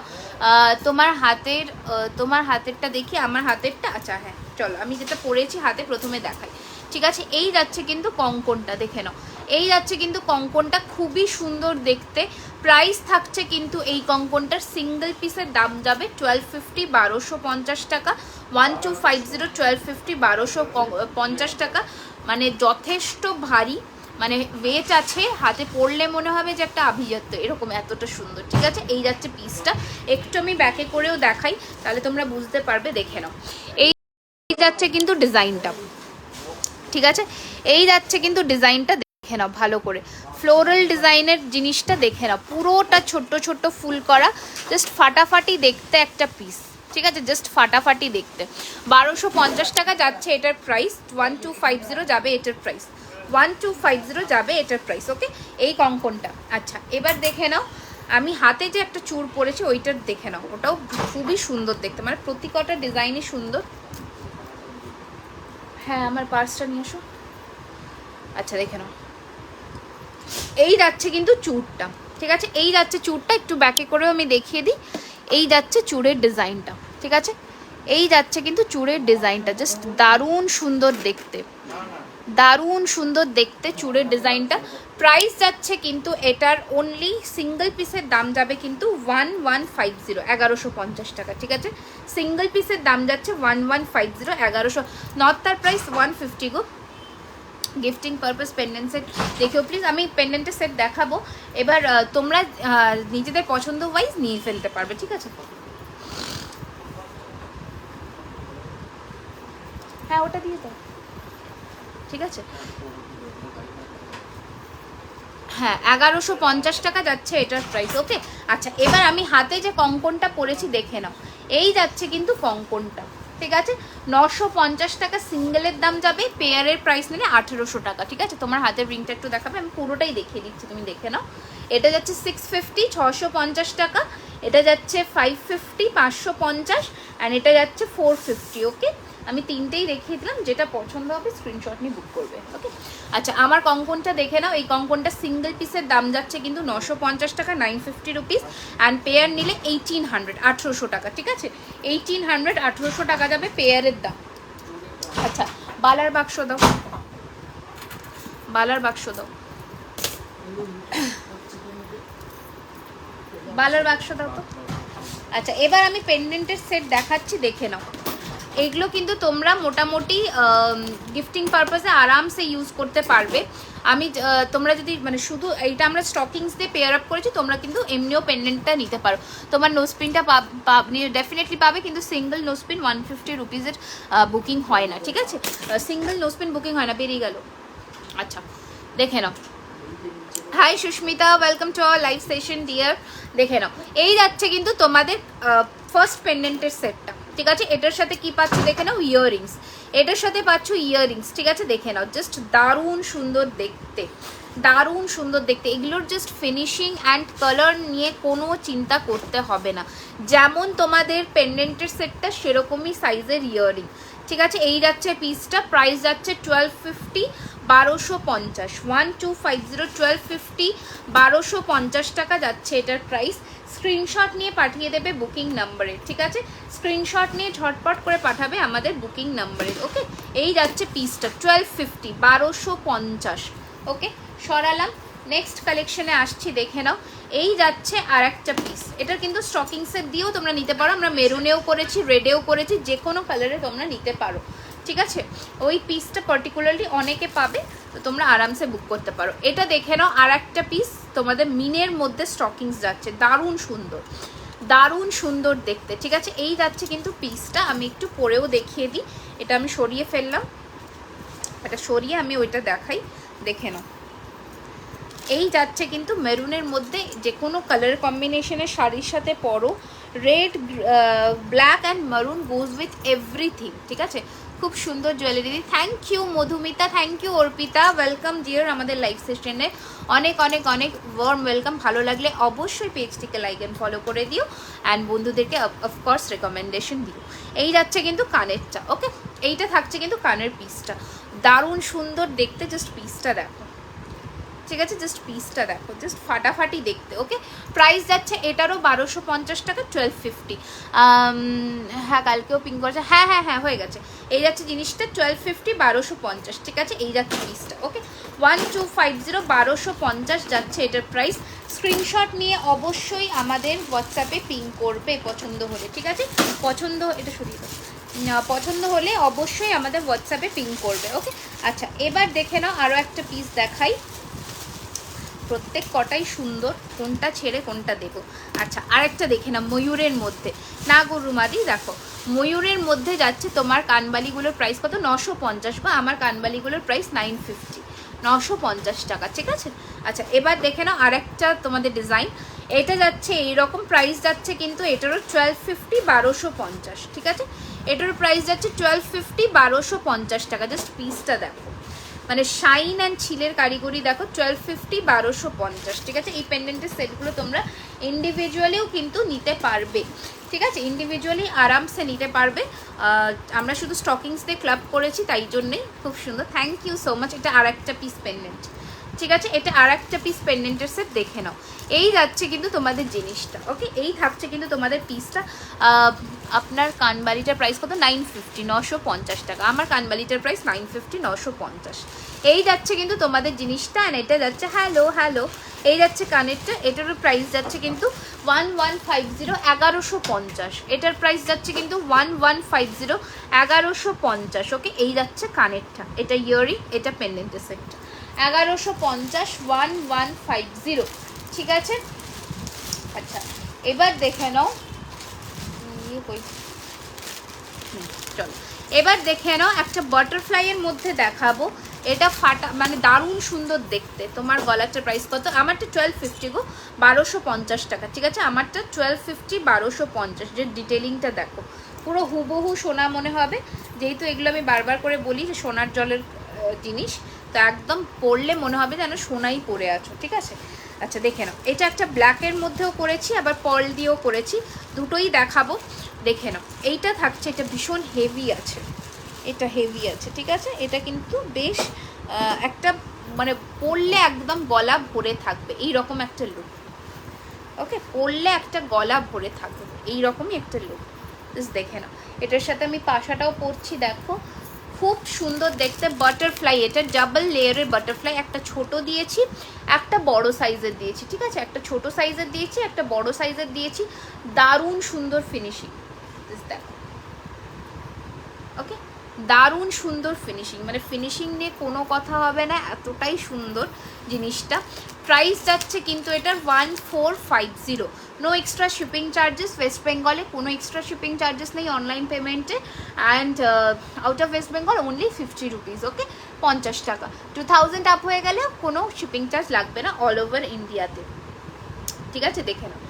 তোমার হাতেরটা দেখি, আমার হাতেরটা। আচ্ছা হ্যাঁ, চলো আমি যেটা পরেছি হাতে প্রথমে দেখাই, ঠিক আছে। এই যাচ্ছে কিন্তু কঙ্কনটা, দেখে নাও। এই যাচ্ছে কিন্তু কঙ্কনটা, খুবই সুন্দর দেখতে। প্রাইস থাকছে কিন্তু এই কঙ্কনটার সিঙ্গেল পিসের দাম যাবে 1250, 1250 টাকা। 1250, 1250, 1250 টাকা। মানে যথেষ্ট ভারী, মানে ওয়েট আছে, হাতে পরলে মনে হবে যে একটা আভিজাত্য, এরকম এতটা সুন্দর, ঠিক আছে। এই যাচ্ছে পিসটা, একটু আমি ব্যাকে করেও দেখাই, তাহলে তোমরা বুঝতে পারবে, দেখে নাও। এই যাচ্ছে কিন্তু ডিজাইনটা, ঠিক আছে। এই যাচ্ছে কিন্তু ডিজাইনটা, দেখে নাও ভালো করে। ফ্লোরাল ডিজাইনের জিনিসটা দেখে নাও, পুরোটা ছোট্ট ছোট্ট ফুল করা, জাস্ট ফাটাফাটি দেখতে একটা পিস, ঠিক আছে, জাস্ট ফাটাফাটি দেখতে। 1250 টাকা যাচ্ছে এটার প্রাইস। 1250 যাবে এটার প্রাইস, 1250 যাবে এটার প্রাইস, ওকে। এই কঙ্কনটা। আচ্ছা, এবার দেখে নাও, আমি হাতে যে একটা চূড় পরেছি ওইটার দেখে নাও, ওটাও খুবই সুন্দর দেখতে, মানে প্রতি কটা ডিজাইনই সুন্দর। হ্যাঁ, আমার পার্সটা নিয়ে এসো। আচ্ছা, দেখে নাও, এই যাচ্ছে কিন্তু চূড়টা, ঠিক আছে। এই যাচ্ছে চূড়টা, একটু ব্যাকে করেও আমি দেখিয়ে দিই। এই যাচ্ছে চূড়ের ডিজাইনটা, ঠিক আছে। এই যাচ্ছে কিন্তু চূড়ের ডিজাইনটা, জাস্ট দারুণ সুন্দর দেখতে, দারুণ সুন্দর দেখতে চূড়ের ডিজাইনটা। প্রাইস যাচ্ছে কিন্তু এটার অনলি সিঙ্গেল পিসের দাম যাবে কিন্তু 1150, 1150 টাকা, ঠিক আছে। সিঙ্গেল পিসের দাম যাচ্ছে 1150, 1100, নট তার প্রাইস 150 গো। গিফটিং পারপাস পেন্ডেন্ট সেট দেখেও প্লিজ, আমি পেন্ডেন্টের সেট দেখাবো এবার, তোমরা নিজেদের পছন্দ ওয়াইজ নিয়ে ফেলতে পারবে, ঠিক আছে। হ্যাঁ, ওটা দিয়ে দাও, ঠিক আছে। হ্যাঁ, 1150 টাকা যাচ্ছে এটার প্রাইস, ওকে। আচ্ছা, এবার আমি হাতে যে কঙ্কনটা পরেছি দেখে নাও। এই যাচ্ছে কিন্তু কঙ্কনটা, ঠিক আছে। 950 টাকা সিঙ্গেলের দাম যাবে, পেয়ারের প্রাইস নিলে 1800 টাকা, ঠিক আছে। তোমার হাতের রিংটা একটু দেখাবে, আমি পুরোটাই দেখিয়ে দিচ্ছি, তুমি দেখে নাও। এটা যাচ্ছে 650, 650 টাকা। এটা যাচ্ছে 550, 550, অ্যান্ড এটা যাচ্ছে 450, ওকে। আমি তিনটেই দেখিয়ে দিলাম, যেটা পছন্দ হবে স্ক্রিনশট নিয়ে বুক করবে, ওকে। আচ্ছা, আমার কঙ্কনটা দেখে নাও। এই কঙ্কনটা সিঙ্গেল পিসের দাম যাচ্ছে কিন্তু 950 টাকা, 950 রুপিস, অ্যান্ড পেয়ার নিলে 1800, 1800 টাকা, ঠিক আছে। 1800, 1800 টাকা যাবে পেয়ারের দাম। আচ্ছা, বালার বাক্স দাও, বালার বাক্স দাও, বালার বাক্স দাও তো। আচ্ছা, এবার আমি পেন্ডেন্টের সেট দেখাচ্ছি, দেখে নাও। এগুলো কিন্তু তোমরা মোটামুটি গিফটিং পারপাসে আরামসে ইউজ করতে পারবে। আমি তোমরা যদি মানে শুধু এইটা আমরা স্টকিংস দিয়ে পেয়ার আপ করেছি, তোমরা কিন্তু এমনিও পেন্ডেন্টটা নিতে পারো। তোমার নোসপিনটা ডেফিনেটলি পাবে, কিন্তু সিঙ্গেল নোসপিন 150 রুপিসের বুকিং হয় না, ঠিক আছে। সিঙ্গেল নোসপিন বুকিং হয় না, বেরিয়ে গেল। আচ্ছা, দেখে নাও। Hi Sushmita, welcome to our live session dear. দেখে নাও, এই যাচ্ছে কিন্তু তোমাদের ফার্স্ট পেন্ডেন্টের সেটটা, ঠিক আছে। এটার সাথে কি পাচ্ছ দেখে নাও, ইয়াররিংস। এটার সাথে পাচ্ছ ইয়াররিংস, ঠিক আছে। দেখে নাও, জাস্ট দারুণ সুন্দর দেখতে, দারুণ সুন্দর দেখতে। এগুলোর জাস্ট ফিনিশিং অ্যান্ড কালার নিয়ে কোনো চিন্তা করতে হবে না। যেমন তোমাদের পেন্ডেন্টের সেটটা সেরকমই সাইজের ইয়াররিং, ঠিক আছে। এই যাচ্ছে পিসটা, প্রাইস যাচ্ছে 1250, 1250, 1250, 1250, 1250 টাকা যাচ্ছে এটার প্রাইস। স্ক্রিনশট নিয়ে পাঠিয়ে দেবে বুকিং নাম্বারে, ঠিক আছে। স্ক্রিনশট নিয়ে ঝটপট করে পাঠাবে আমাদের বুকিং নাম্বারে, ওকে। এই যাচ্ছে পিসটা 1250, 1250, ওকে। সরালাম, নেক্সট কালেকশনে আসছি, দেখে নাও। এই যাচ্ছে আর একটা পিস, এটার কিন্তু স্টকিংসের দিয়েও তোমরা নিতে পারো। আমরা মেরুনেও করেছি, রেডেও করেছি, যে কোনো কালারে তোমরা নিতে পারো, ঠিক আছে। ওই পিসটা পার্টিকুলারলি অনেকে পাবে, তো তোমরা আরামসে বুক করতে পারো। এটা দেখে নাও, আর একটা পিস তোমাদের মিনের মধ্যে স্টকিংস যাচ্ছে, দারুণ সুন্দর, দারুণ সুন্দর দেখতে, ঠিক আছে। এই যাচ্ছে কিন্তু পিসটা, আমি একটু পরেও দেখিয়ে দিই। এটা আমি সরিয়ে ফেললাম, এটা সরিয়ে আমি ওইটা দেখাই, দেখে নাও। এই যাচ্ছে কিন্তু মেরুনের মধ্যে, যে কোনো কালার কম্বিনেশনের শাড়ির সাথে পরো। রেড, ব্ল্যাক অ্যান্ড মারুন গোজ উইথ এভরিথিং, ঠিক আছে। খুব সুন্দর jewellery. Thank you Madhumita, thank you Arpita, welcome dear আমাদের লাইভ সেশনে। অনেক অনেক অনেক ওয়ার্ম ওয়েলকাম। ভালো লাগলে অবশ্যই পেজটিকে লাইক অ্যান্ড ফলো করে দিও, অ্যান্ড বন্ধুদেরকে অফকোর্স রেকমেন্ডেশন দিও। এই যাচ্ছে কিন্তু কানেরটা, ওকে। এইটা থাকছে কিন্তু কানের পিসটা, দারুণ সুন্দর দেখতে, জাস্ট পিসটা দেখো, ঠিক আছে? জাস্ট পিসটা দেখো, জাস্ট ফাটাফাটি দেখতে। ওকে, প্রাইস যাচ্ছে এটারও 1250 টাকা, 1250। হ্যাঁ কালকেও পিঙ্ক করেছে, হ্যাঁ হ্যাঁ হ্যাঁ হয়ে গেছে। এই যাচ্ছে জিনিসটা 1250, 1250, ঠিক আছে? এই যাচ্ছে পিসটা। ওকে, 1250, 1250 যাচ্ছে এটার প্রাইস। স্ক্রিনশট নিয়ে অবশ্যই আমাদের হোয়াটসঅ্যাপে পিং করবে পছন্দ হলে, ঠিক আছে? পছন্দ, এটা সরিয়ে দাও, পছন্দ হলে অবশ্যই আমাদের হোয়াটসঅ্যাপে পিং করবে। ওকে, আচ্ছা এবার দেখে নাও আরও একটা পিস দেখাই। প্রত্যেক কটাই সুন্দর, কোনটা ছেড়ে কোনটা দেবো। আচ্ছা আরেকটা দেখে না, ময়ূরের মধ্যে না গরুমাদি, দেখো ময়ূরের মধ্যে যাচ্ছে তোমার কানবালিগুলোর প্রাইস কত? 950, বা আমার কানবালিগুলোর প্রাইস 950, 950 টাকা, ঠিক আছে? আচ্ছা এবার দেখে নাও আরেকটা তোমাদের ডিজাইন। এটা যাচ্ছে এইরকম, প্রাইস যাচ্ছে কিন্তু এটারও 1250, 1250, ঠিক আছে? এটারও প্রাইস যাচ্ছে 1250, 1250 টাকা। জাস্ট পিসটা দেখো, মানে শাইন অ্যান্ড ছিলের কারিগরি দেখো, 1250, 1250, ঠিক আছে? এই পেন্ডেন্টের সেটগুলো তোমরা ইন্ডিভিজুয়ালিও কিন্তু নিতে পারবে, ঠিক আছে? ইন্ডিভিজুয়ালি আরামসে নিতে পারবে। আমরা শুধু স্টকিংস দিয়ে ক্লাব করেছি, তাই জন্যেই খুব সুন্দর। Thank you so much. এটা আর একটা পিস পেন্ডেন্ট, ঠিক আছে? এটা আর একটা পিস পেন্ডেন্টের সেট, দেখে নাও। এই যাচ্ছে কিন্তু তোমাদের জিনিসটা। ওকে, এই থাকছে কিন্তু তোমাদের পিসটা। আপনার কানবালিটার প্রাইস কত? 950, 950 টাকা। আমার কানবালিটার প্রাইস 950, 950। এই যাচ্ছে কিন্তু তোমাদের জিনিসটা। অ্যান্ড এটা যাচ্ছে, হ্যালো হ্যালো, এই যাচ্ছে কানেরটা। এটারও প্রাইস যাচ্ছে কিন্তু 1150, 1150। এটার প্রাইস যাচ্ছে কিন্তু 1150, 1150। ওকে, এই যাচ্ছে কানেরটা, এটা ইয়ারিং, এটা পেন্ডেন্টের সেটটা 1150, 1150, ঠিক আছে? আচ্ছা এবার দেখে নাও, চলো এবার দেখে নাও একটা বাটারফ্লাইয়ের মধ্যে দেখাবো। এটা ফাটা, মানে দারুণ সুন্দর দেখতে। তোমার গলাটার প্রাইস কত? আমারটা 1250 গো, 1250 টাকা, ঠিক আছে? আমারটা 1250, 1250। যে ডিটেলিংটা দেখো, পুরো হুবহু সোনা মনে হবে, যেহেতু এগুলো আমি বারবার করে বলি যে সোনার জলের জিনিস, তো একদম পরলে মনে হবে যেন সোনাই পরে আছো, ঠিক আছে? আচ্ছা দেখে নাও, এটা একটা ব্ল্যাকের মধ্যেও করেছি, আবার পার্ল দিয়েও করেছি, দুটোই দেখাবো, দেখে নাও। এইটা থাকছে, এটা ভীষণ হেভি আছে, এটা হেভি আছে, ঠিক আছে? এটা কিন্তু বেশ একটা, মানে পরলে একদম গলা ভরে থাকবে, এই রকম একটা লুক। ওকে, পরলে একটা গলা ভরে থাকবে, এইরকমই একটা লুক। জাস্ট দেখে নাও। এটার সাথে আমি পাশাটাও পরছি, দেখো খুব সুন্দর দেখতে। বাটারফ্লাই, এটা ডাবল লেয়ারের বাটারফ্লাই। একটা ছোট দিয়েছি, একটা বড় সাইজের দিয়েছি, ঠিক আছে? একটা ছোট সাইজের দিয়েছি, একটা বড় সাইজের দিয়েছি। দারুণ সুন্দর ফিনিশিং, দেখো। ওকে, দারুণ সুন্দর ফিনিশিং, মানে ফিনিশিং নিয়ে কোনো কথা হবে না, এতটাই সুন্দর জিনিসটা। প্রাইস যাচ্ছে কিন্তু এটার 1450, no extra shipping charges. West বেঙ্গলে কোনো এক্সট্রা শিপিং চার্জেস নেই অনলাইন পেমেন্টে। And out of West Bengal only 50 rupees. Okay, 50 টাকা। 2000 আপ হয়ে গেলেও কোনো শিপিং চার্জ লাগবে না অল ওভার ইন্ডিয়াতে, ঠিক আছে? দেখে নাও,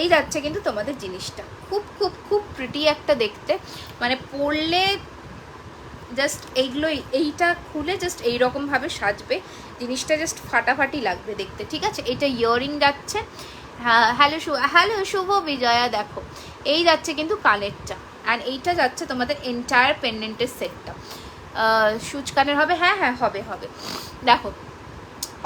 এই যাচ্ছে কিন্তু তোমাদের জিনিসটা। খুব খুব খুব প্রিটি একটা দেখতে, মানে পরলে জাস্ট এইগুলো, এইটা খুলে জাস্ট এইরকমভাবে সাজবে, জিনিসটা জাস্ট ফাটাফাটি লাগবে দেখতে, ঠিক আছে? এটা ইয়ারিং যাচ্ছে। হ্যাঁ হ্যালো শুভ বিজয়া, দেখো এই যাচ্ছে কিন্তু কানেরটা। অ্যান্ড এইটা যাচ্ছে তোমাদের এন্টায়ার পেন্ডেন্টের সেটটা। সুচ কানের হবে, হ্যাঁ হ্যাঁ হবে হবে, দেখো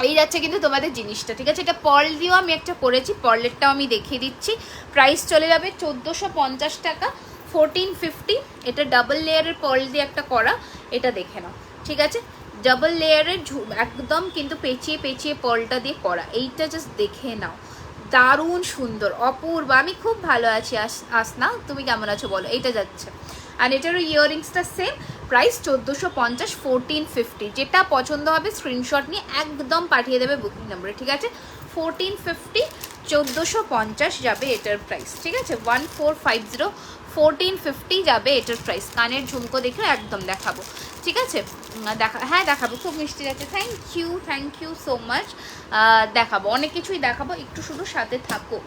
এই যাচ্ছে কিন্তু তোমাদের জিনিসটা, ঠিক আছে? এটা পার্ল দিয়েও আমি একটা করেছি, পার্লেরটাও আমি দেখিয়ে দিচ্ছি। প্রাইস চলে যাবে 1450 টাকা, 1450। এটা ডাবল লেয়ারের পার্ল দিয়ে একটা করা, এটা দেখে নাও, ঠিক আছে? ডাবল লেয়ারের একদম কিন্তু পেঁচিয়ে পেঁচিয়ে পার্লটা দিয়ে করা, এইটা জাস্ট দেখে নাও, দারুণ সুন্দর, অপূর্ব। আমি খুব ভালো আছি, আসনা তুমি কেমন আছো বলো? এইটা যাচ্ছে। আর এটারও ইয়াররিংসটা সেম, প্রাইস 1450, 1450। যেটা পছন্দ হবে স্ক্রিনশট নিয়ে একদম পাঠিয়ে দেবে বুকিং নাম্বারে, ঠিক আছে? 1450, 1450 যাবে এটার প্রাইস, ঠিক আছে? 1450, 1450 যাবে এটার প্রাইস। কানের ঝুমকো দেখে একদম দেখাবো, ঠিক আছে? হ্যাঁ দেখাবো, খুব মিষ্টি যাচ্ছে। Thank you so much. দেখাবো, অনেক কিছুই দেখাবো, একটু শুধু সাথে থাকো।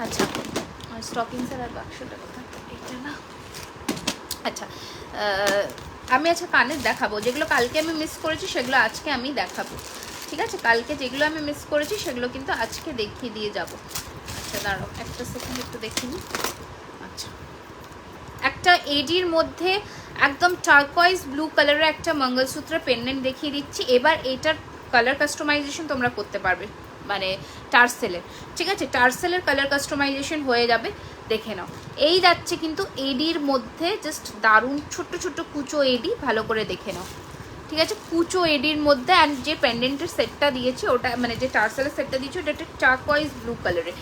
আচ্ছা, স্টকিংসের আর বাক্সটা কোথায়? এটা না, আচ্ছা আমি আচ্ছা কানের দেখাবো, যেগুলো কালকে আমি মিস করেছি সেগুলো আজকে আমি দেখাবো, ঠিক আছে? কালকে যেগুলো আমি মিস করেছি সেগুলো কিন্তু আজকে দেখিয়ে দিয়ে যাব। আচ্ছা দাঁড়াও একটা সেকেন্ড, একটু দেখিনি। আচ্ছা, একটা এডির মধ্যে একদম টার্কয়েজ ব্লু কালারের একটা মঙ্গলসূত্র পেন্ডেন্ট দেখিয়ে দিচ্ছি। এবার এটার কালার কাস্টমাইজেশন তোমরা করতে পারবে, মানে টার্সেলের, ঠিক আছে, টার্সেলের কালার কাস্টমাইজেশন হয়ে যাবে। দেখে নাও, এই যাচ্ছে কিন্তু এডির মধ্যে জাস্ট দারুণ ছোট্ট ছোট্ট কুচো এডি, ভালো করে দেখে নাও, ঠিক আছে, কুচো এডির মধ্যে। অ্যান্ড যে পেন্ডেন্টের সেটটা দিয়েছি ওটা, মানে যে টার্সেলের সেটটা দিয়েছি ওটা একটা টার্কয়েজ ব্লু কালারে,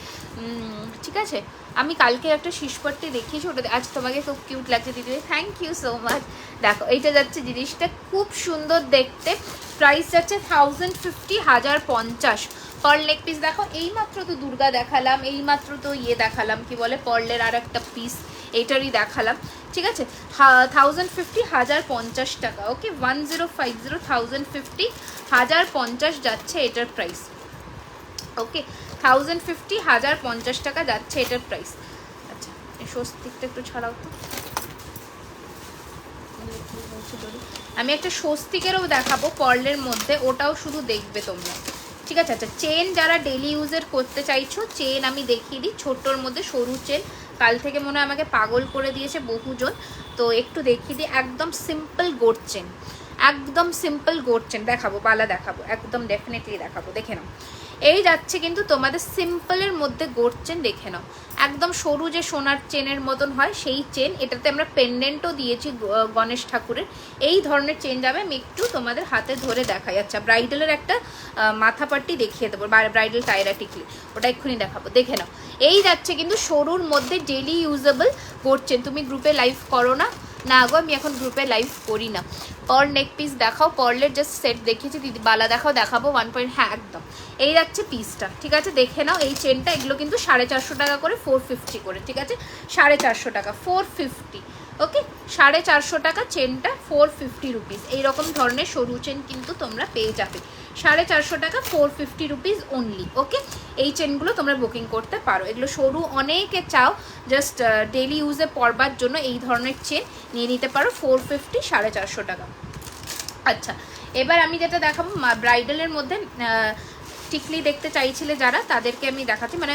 ঠিক আছে। আমি কালকে একটা শিশপট্টি দেখিয়েছি, ওটা আজ তোমাকে খুব কিউট লাগছে দিদি, থ্যাংক ইউ সো মাচ। দেখো এইটা যাচ্ছে জিনিসটা খুব সুন্দর দেখতে, প্রাইস যাচ্ছে 1050, 1050 পার লেগ পিস। দেখো এইমাত্র তো দুর্গা দেখালাম, এইমাত্র তো দেখালাম কি বলে পার্লের আর একটা পিস, এইটারই দেখালাম, ঠিক আছে। 1050, 1050 টাকা, ওকে, 1050, 1050, 1050 যাচ্ছে এটার প্রাইস, ওকে, 1050, 1050 টাকা যাচ্ছে এটার প্রাইস। আচ্ছা, এই স্বস্তিকটা একটু ছাড়াও তো, আমি একটা স্বস্তিকেরও দেখাবো পার্লের মধ্যে, ওটাও শুধু দেখবে তোমরা, ঠিক আছে। আচ্ছা, চেন যারা ডেলি ইউজের করতে চাইছো, চেন আমি দেখিয়ে দিই, ছোটোর মধ্যে সরু চেন, কাল থেকে মনে হয় আমাকে পাগল করে দিয়েছে বহুজন, তো একটু দেখিয়ে দিই। একদম সিম্পল গোট চেন, একদম সিম্পল গোট চেন দেখাবো, বালা দেখাবো, একদম ডেফিনেটলি দেখাবো, দেখে নাও। এই যাচ্ছে কিন্তু তোমাদের সিম্পলের মধ্যে গোট চেন, দেখে নাও, একদম সরু যে সোনার চেনের মতন হয় সেই চেন, এটাতে আমরা পেন্ডেন্টও দিয়েছি গণেশ ঠাকুরের। এই ধরনের চেন যাবে, আমি একটু তোমাদের হাতে ধরে দেখাই। আচ্ছা, ব্রাইডালের একটা মাথা পাট্টি দেখিয়ে দেবো, ব্রাইডাল টায়রা টিকলি, ওটা এক্ষুনি দেখাবো, দেখে নাও। এই যাচ্ছে কিন্তু সরুর মধ্যে ডেলি ইউজেবল গোট চেন। তুমি গ্রুপে লাইভ করো না? না গো, আমি এখন গ্রুপে লাইভ করি না। পার্ল নেক পিস দেখাও, পার্লের জাস্ট সেট দেখিয়েছি দিদি, বালা দেখাবো 1 হ্যাঁ একদম। এই যাচ্ছে পিসটা, ঠিক আছে, দেখে নাও। এই চেনটা, এগুলো কিন্তু 450 টাকা করে, 450 করে, ঠিক আছে, 450 টাকা, 450, ওকে, 450 টাকা চেনটা, 450 রুপিস। এইরকম ধরনের সরু চেন কিন্তু তোমরা পেয়ে যাবে 450 টাকা, 450 রুপিস অনলি, ওকে। এই চেনগুলো তোমরা বুকিং করতে পারো, এগুলো সরু অনেকে চাও, জাস্ট ডেলি ইউজে পরবার জন্য এই ধরনের চেন নিয়ে নিতে পারো, 450, 450 টাকা। আচ্ছা, এবার আমি যেটা দেখাবো ব্রাইডালের মধ্যে, টিকলি দেখতে চাইছিলে যারা, তাদেরকে আমি দেখাচ্ছি, মানে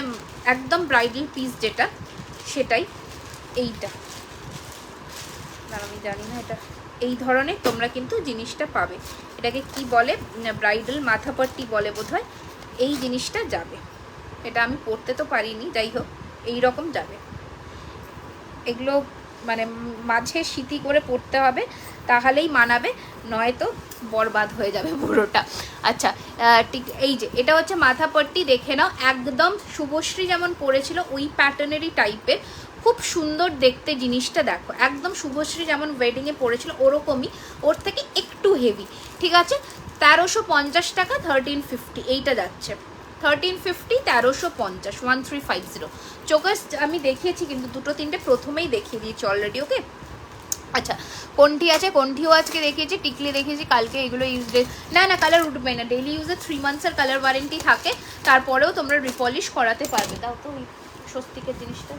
একদম ব্রাইডাল পিস যেটা, সেটাই এইটা, আমি জানি না এটা, এই ধরনের তোমরা কিন্তু জিনিসটা পাবে। এটাকে কি বলে, ব্রাইডাল মাথাপট্টি বলে বোধহয়, এই জিনিসটা যাবে। এটা আমি পরতে তো পারিনি, যাই হোক এই রকম যাবে। এগুলো মানে মাঝে সিটি করে পরতে হবে, তাহলেই মানাবে, নয়তো বরবাদ হয়ে যাবে পুরোটা। আচ্ছা, ঠিক এই যে এটা হচ্ছে মাথাপট্টি, দেখে নাও, একদম শুভশ্রী যেমন পরেছিল ওই প্যাটার্নেরই টাইপের, খুব সুন্দর দেখতে জিনিসটা। দেখো, একদম শুভশ্রী যেমন ওয়েডিংয়ে পরেছিল ওরকমই, ওর থেকে একটু হেভি, ঠিক আছে, 1350 টাকা, 1350 এইটা যাচ্ছে, 1350, 1350, 1350। চোকাস আমি দেখিয়েছি কিন্তু দুটো তিনটে প্রথমেই দেখিয়ে দিয়েছি অলরেডি, ওকে। আচ্ছা, কোনটি আছে, কোনটিও আজকে দেখিয়েছি, টিকলি দেখিয়েছি কালকে, এগুলো ইউজ, না কালার উঠবে না, ডেলি ইউজে 3 মান্থসের কালার ওয়ারেন্টি থাকে, তারপরেও তোমরা রিপলিশ করাতে পারবে। তাও তো ওই স্বস্তিকের জিনিসটা,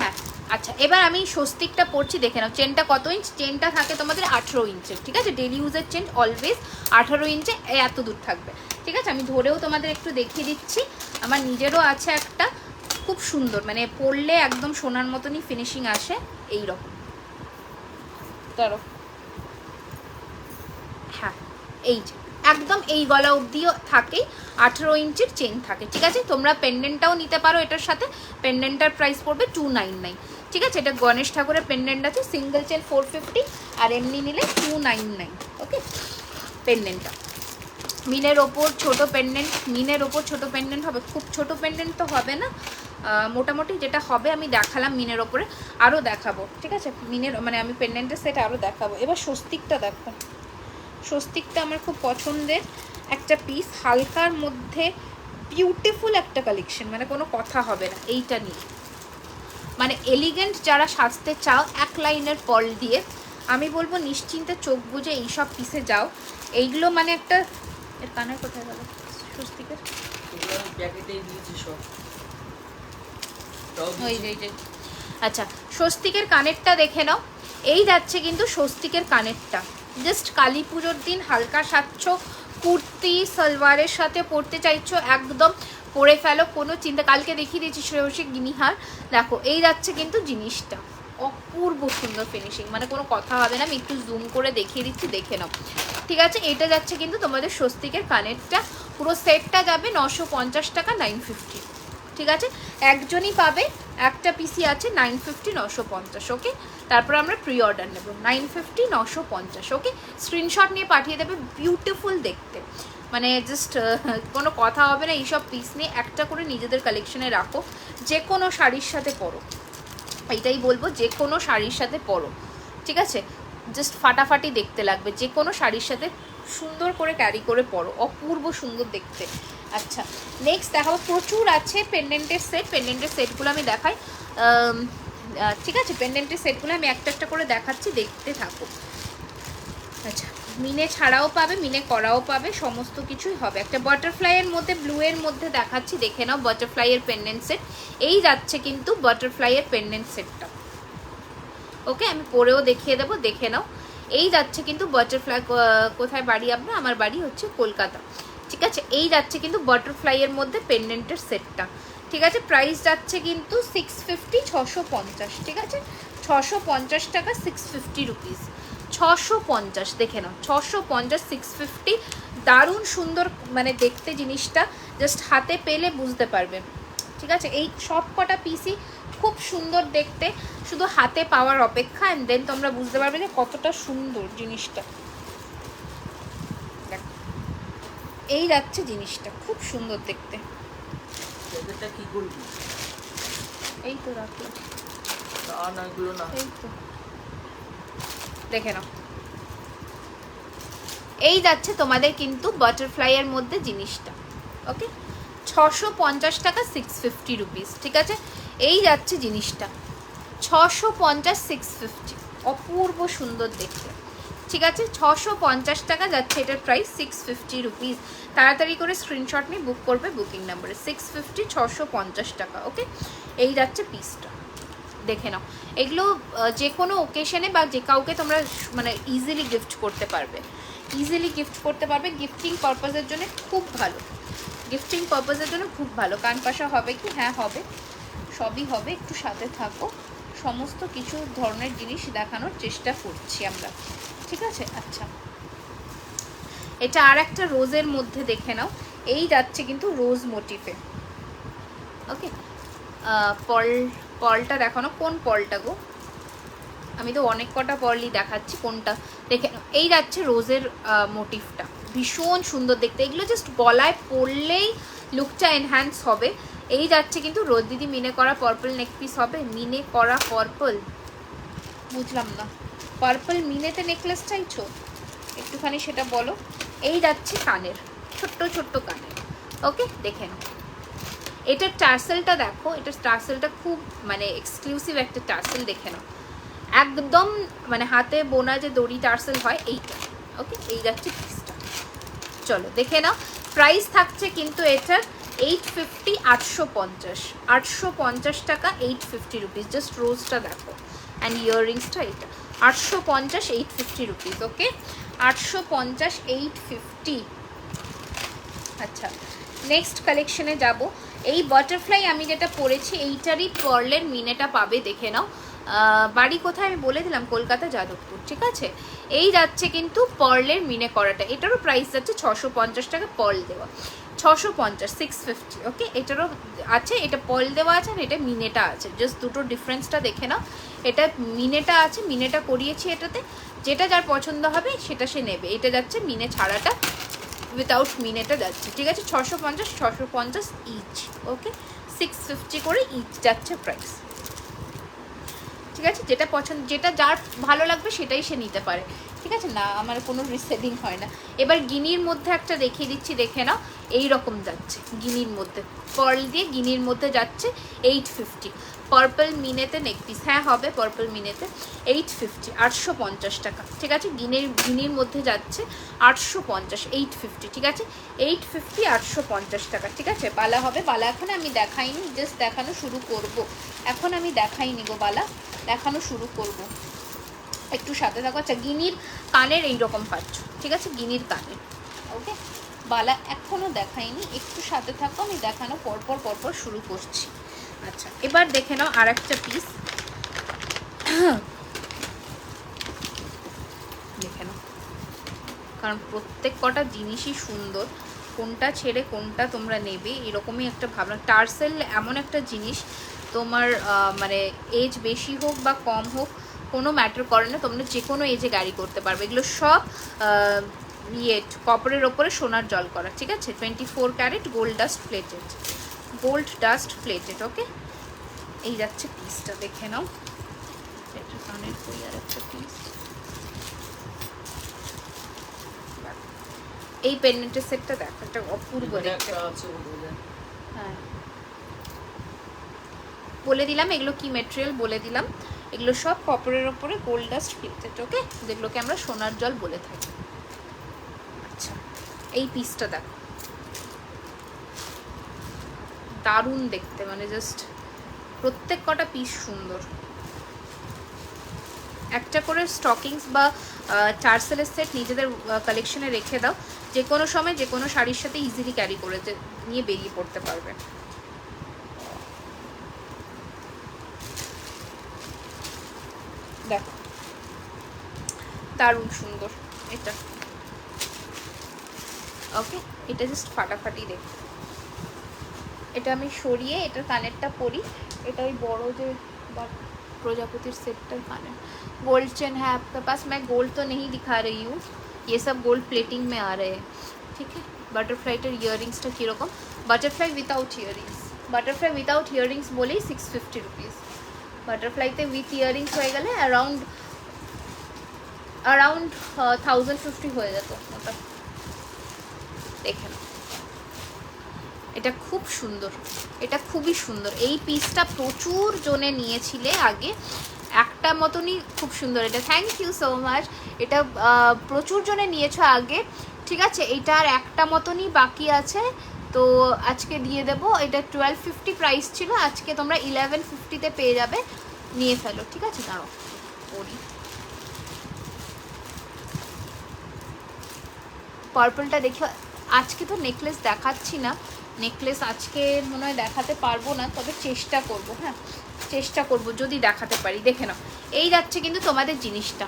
হ্যাঁ। আচ্ছা, এবার আমি স্বস্তিকটা পড়ছি, দেখে নাও। চেনটা কত ইঞ্চ? চেনটা থাকে তোমাদের 18 ইঞ্চের, ঠিক আছে, ডেলি ইউজের চেন অলওয়েজ 18 ইঞ্চে, এত দূর থাকবে, ঠিক আছে। আমি ধরেও তোমাদের একটু দেখিয়ে দিচ্ছি, আমার নিজেরও আছে একটা, খুব সুন্দর, মানে পরলে একদম সোনার মতনই ফিনিশিং আসে, এই রকম, ধরো, হ্যাঁ, এই যে একদম এই গলা অবধিও থাকে, 18 ইঞ্চির চেন থাকে, ঠিক আছে। তোমরা পেন্ডেন্টটাও নিতে পারো এটার সাথে, পেন্ডেন্টটার প্রাইস পড়বে 299, ঠিক আছে। এটা গণেশ ঠাকুরের পেন্ডেন্ট আছে, সিঙ্গেল চেন 450, আর এমনি নিলে 299, ওকে। পেন্ডেন্টটা মিনের ওপর ছোটো পেন্ডেন্ট, মিনের ওপর ছোটো পেন্ডেন্ট হবে, খুব ছোটো পেন্ডেন্ট তো হবে না, মোটামুটি যেটা হবে আমি দেখালাম, মিনের ওপরে আরও দেখাবো, ঠিক আছে, মিনের মানে আমি পেন্ডেন্টের সেট আরও দেখাবো। এবার স্বস্তিকটা দেখো, স্বস্তিকটা আমার খুব পছন্দের একটা পিস, হালকার মধ্যে বিউটিফুল একটা কালেকশন, মানে কোনো কথা হবে না এইটা নিয়ে, মানে এলিগেন্ট যারা সাজতে চাও এক লাইনের পল দিয়ে, আমি বলবো নিশ্চিন্তে চোখ বুজে এইসব পিসে যাও। এইগুলো মানে একটা, এর কানের কোথায় গেল স্বস্তিকের, ওই যে, আচ্ছা, স্বস্তিকের কানেরটা দেখে নাও। এই যাচ্ছে কিন্তু স্বস্তিকের কানেরটা, জাস্ট কালী পুজোর দিন হালকা সাচ্ছ, কুর্তি সালোয়ারের সাথে পরতে চাইছো, একদম পরে ফেলো, কোনো চিন্তা। কালকে দেখিয়ে দিয়েছি শ্রেয়সী গিনিহার, দেখো এই যাচ্ছে কিন্তু জিনিসটা, অপূর্ব সুন্দর ফিনিশিং, মানে কোনো কথা হবে না, আমি একটু জুম করে দেখিয়ে দিচ্ছি, দেখে নাও। ঠিক আছে, এটা যাচ্ছে কিন্তু তোমাদের স্বস্তিকের কানেরটা, পুরো সেটটা যাবে 950 টাকা, 950। ঠিক আছে, একজনই পাবে, একটা পিসি আছে 950, 950। ওকে, তারপর আমরা প্রি অর্ডার নেব 950, 950। ওকে, স্ক্রিনশট নিয়ে পাঠিয়ে দেবে। বিউটিফুল দেখতে, মানে জাস্ট কোনো কথা হবে না। এইসব পিস নিয়ে একটা করে নিজেদের কালেকশনে রাখো, যে কোনো শাড়ির সাথে পরো, এইটাই বলবো, যে কোনো শাড়ির সাথে পরো। ঠিক আছে, জাস্ট ফাটাফাটি দেখতে লাগবে, যে কোনো শাড়ির সাথে সুন্দর করে ক্যারি করে পরো, অপূর্ব সুন্দর দেখতে। আচ্ছা, নেক্সট দেখাবো, প্রচুর আছে পেন্ডেন্টের সেট। পেন্ডেন্টের সেটগুলো আমি দেখাই, ঠিক আছে, পেন্ডেন্টের সেটগুলো আমি একটা একটা করে দেখাচ্ছি, দেখতে থাকো। আচ্ছা, মিনে ছাড়াও পাবে, মিনে করাও পাবে, সমস্ত কিছুই হবে। একটা বাটারফ্লাইয়ের মধ্যে, ব্লু এর মধ্যে দেখাচ্ছি, দেখে নাও, বাটারফ্লাইয়ের পেন্ডেন্ট সেট। এই যাচ্ছে কিন্তু বাটারফ্লাইয়ের পেন্ডেন্ট সেটটা। ওকে, আমি পরেও দেখিয়ে দেবো, দেখে নাও। এই যাচ্ছে কিন্তু বাটারফ্লাই, কোথায় বাড়ি আপনার? আমার বাড়ি হচ্ছে কলকাতা। ঠিক আছে, এই যাচ্ছে কিন্তু বাটারফ্লাইয়ের মধ্যে পেন্ডেন্টের সেটটা। ঠিক আছে, প্রাইস যাচ্ছে কিন্তু 650, 650। ঠিক আছে, 650 টাকা, 650 রুপিস, 650। দেখে নাও, 650, 650। দারুণ সুন্দর মানে দেখতে জিনিসটা, জাস্ট হাতে পেলে বুঝতে পারবে। ঠিক আছে, এই সব কটা পিসি খুব সুন্দর দেখতে, শুধু হাতে পাওয়ার অপেক্ষা, অ্যান্ড দেন তোমরা বুঝতে পারবে যে কতটা সুন্দর জিনিসটা। এই যাচ্ছে জিনিসটা, খুব সুন্দর দেখতে। এটা কি করবি? এই তো রাখলাম, না এগুলো না, এই তো দেখে নাও। এই যাচ্ছে তোমাদের কিন্তু বাটারফ্লাইয়ের মধ্যে জিনিসটা। ওকে, 650 টাকা, 650 রুপিস। ঠিক আছে, এই যাচ্ছে জিনিসটা 650, 650, অপূর্ব সুন্দর দেখতে। ঠিক আছে, 650 টাকা যাচ্ছে এটার প্রাইস, 650 রুপিস। তাড়াতাড়ি করে স্ক্রিনশট নিয়ে বুক করবে বুকিং নাম্বারে, 650, 650 টাকা। ওকে, এই যাচ্ছে পিসটা, দেখে নাও। এগুলো যে কোনো ওকেশনে বা যে কাউকে তোমরা মানে ইজিলি গিফট করতে পারবে, ইজিলি গিফট করতে পারবে। গিফটিং পারপাসের জন্য খুব ভালো, গিফটিং পারপাসের জন্য খুব ভালো। কান পাশা হবে কি? হ্যাঁ হবে, সবই হবে, একটু সাথে থাকো, সমস্ত কিছু ধরনের জিনিস দেখানোর চেষ্টা করছি আমরা। ঠিক আছে, আচ্ছা, এটা আর একটা রোজের মধ্যে, দেখে নাও। এই যাচ্ছে কিন্তু রোজ মোটিফে। ওকে, পলটা দেখানো, কোন পলটা গো? আমি তো অনেক কটা পলই দেখাচ্ছি, কোনটা দেখে নাও। এই যাচ্ছে রোজের মোটিফটা, ভীষণ সুন্দর দেখতে। এগুলো জাস্ট গলায় পরলেই লুকটা এনহ্যান্স হবে। এই যাচ্ছে কিন্তু রোজ। দিদি, মিনে করা পার্পল নেক পিস হবে? মিনে করা পার্পল, বুঝলাম না, পার্পল মিনেতে নেকলেস চাইছো? একটুখানি সেটা বলো। এই যাচ্ছে কানের, ছোট্ট ছোট্ট কানের। ওকে, দেখে নাও। এটার টার্সেলটা দেখো, এটার টার্সেলটা খুব মানে এক্সক্লুসিভ একটা টার্সেল, দেখে নাও, একদম মানে হাতে বোনা যে দড়ি টার্সেল হয় এইটা। ওকে, এই যাচ্ছে পিসটা, চলো দেখে নাও। প্রাইস থাকছে কিন্তু এটার 850, 850, 850 টাকা, 850 রুপিস। জাস্ট রোজটা দেখো, অ্যান্ড ইয়াররিংসটা এটা 850, 850 রুপিস। ওকে, 850, 850। আচ্ছা, নেক্সট কালেকশনে যাব। এই বাটারফ্লাই আমি যেটা পরেছি এইটারই পার্লের মিনেটা পাবে, দেখে নাও। বাড়ি কোথায় আমি বলে দিলাম, কলকাতা, যাদবপুর। ঠিক আছে, এই যাচ্ছে কিন্তু পার্লের মিনে করাটা, এটারও প্রাইস যাচ্ছে 650 টাকা, পার্ল দেওয়া 650, 650। ওকে, এটারও আছে, এটা পার্ল দেওয়া আছে, আর এটা মিনেটা আছে। জাস্ট দুটো ডিফারেন্সটা দেখে নাও। এটা মিনেটা আছে, মিনেটা করিয়েছি এটাতে, যেটা যার পছন্দ হবে সেটা সে নেবে। এটা যাচ্ছে মিনে ছাড়াটা, উইথাউট মিনেটা যাচ্ছে। ঠিক আছে, 650, 650 ইচ। ওকে, 650 করে ইচ যাচ্ছে প্রাইস। ঠিক আছে, যেটা পছন্দ, যেটা যার ভালো লাগবে সেটাই সে নিতে পারে। ঠিক আছে, না আমার কোনো রিসেলিং হয় না। এবার গিনির মধ্যে একটা দেখিয়ে দিচ্ছি, দেখে নাও। এই রকম যাচ্ছে গিনির মধ্যে, পার্ল দিয়ে গিনির মধ্যে যাচ্ছে 850। পার্পল মিনেতে নেক পিস, হ্যাঁ হবে পার্পল মিনেতে, 850, 850 টাকা। ঠিক আছে, গিনির মধ্যে যাচ্ছে 850, 850। ঠিক আছে, 850, 850 টাকা। ঠিক আছে, বালা হবে, বালা এখন আমি দেখাইনি, জাস্ট দেখানো শুরু করব। এখন আমি দেখাইনি গো, বালা দেখানো শুরু করব, একটু সাথে থাকো। আচ্ছা, গিনির কানের এইরকম পাচ্ছ। ঠিক আছে, গিনির কানের। ওকে, বালা এখনও দেখাইনি, একটু সাথে থাকো, আমি দেখানো পরপর শুরু করছি। আচ্ছা, এবার দেখে নাও আর একটা পিস। দেখে নাও, কারণ প্রত্যেক কটা জিনিসই সুন্দর, কোনটা ছেড়ে কোনটা তোমরা নেবে এরকমই একটা ভাবনা। টার্সেল এমন একটা জিনিস, তোমার মানে এজ বেশি হোক বা কম হোক কোনো ম্যাটার করে না, তোমরা যে কোনো এজে ক্যারি করতে পারবে। এগুলো সব কপারের ওপরে সোনার জল করা, ঠিক আছে? 24 carat gold dust plated, gold dust plated. Okay, এই যাচ্ছে পিসটা, দেখে নাও। এটা কানের কই আর একটা পিস। এই পেন্ডেন্টের সেটটা দেখো, একটা অপূর্ব দেখতে। হ্যাঁ, বলে দিলাম এগুলো কি ম্যাটেরিয়াল, বলে দিলাম এগুলো সব কপারের ওপরে গোল্ড ডাস্ট প্লেটেড। ওকে, যেগুলোকে আমরা সোনার জল বলে থাকি। আচ্ছা, এই পিসটা দেখো, দারুণ দেখতে, মানে জাস্ট প্রত্যেক কটা পিস সুন্দর। একটা করে স্টকিংস বা টার্সেলের সেট নিজেদের কালেকশনে রেখে দাও, যে কোনো সময় যে কোনো শাড়ির সাথে ইজিলি ক্যারি করে নিয়ে বেরিয়ে পড়তে পারবে। দেখো দারুণ সুন্দর এটা। ওকে, এটা জাস্ট ফাটাফাটি দেখতে। এটা আমি সরিয়ে এটার কানেরটা পরি। এটা ওই বড় যে प्रजापतिर सेट कान गोल्ड चेन है आपके पास। मैं गोल्ड तो नहीं दिखा रही हूँ, ये सब गोल्ड प्लेटिंग में आ रहे हैं, ठीक है। বাটারফ্লাইটার ইয়াররিংসটা কীরকম, butterfly without earrings, butterfly without earrings বলেই 650 রুপিস। বাটারফ্লাইতে উইথ ইয়াররিংস হয়ে গেলে অ্যারাউন্ড 1050 হয়ে যেত ওটা। দেখে নাও, এটা খুব সুন্দর, এটা খুবই সুন্দর। এই পিসটা প্রচুর জনে নিয়েছিলে আগে, একটা মতনই খুব সুন্দর এটা। থ্যাংক ইউ সো মাচ, এটা প্রচুর জনে নিয়েছো আগে, ঠিক আছে। এইটা আর একটা মতনই বাকি আছে, তো আজকে দিয়ে দেবো। এটা 1250 প্রাইস ছিল, আজকে তোমরা 1150-তে পেয়ে যাবে, নিয়ে ফেলো, ঠিক আছে। দাঁড়ো পরি, পার্পলটা দেখো। আজকে তো নেকলেস দেখাচ্ছি না, নেকলেস আজকে মনে হয় দেখাতে পারবো না, তবে চেষ্টা করব, হ্যাঁ চেষ্টা করব যদি দেখাতে পারি। দেখে নাও, এই যাচ্ছে কিন্তু তোমাদের জিনিসটা,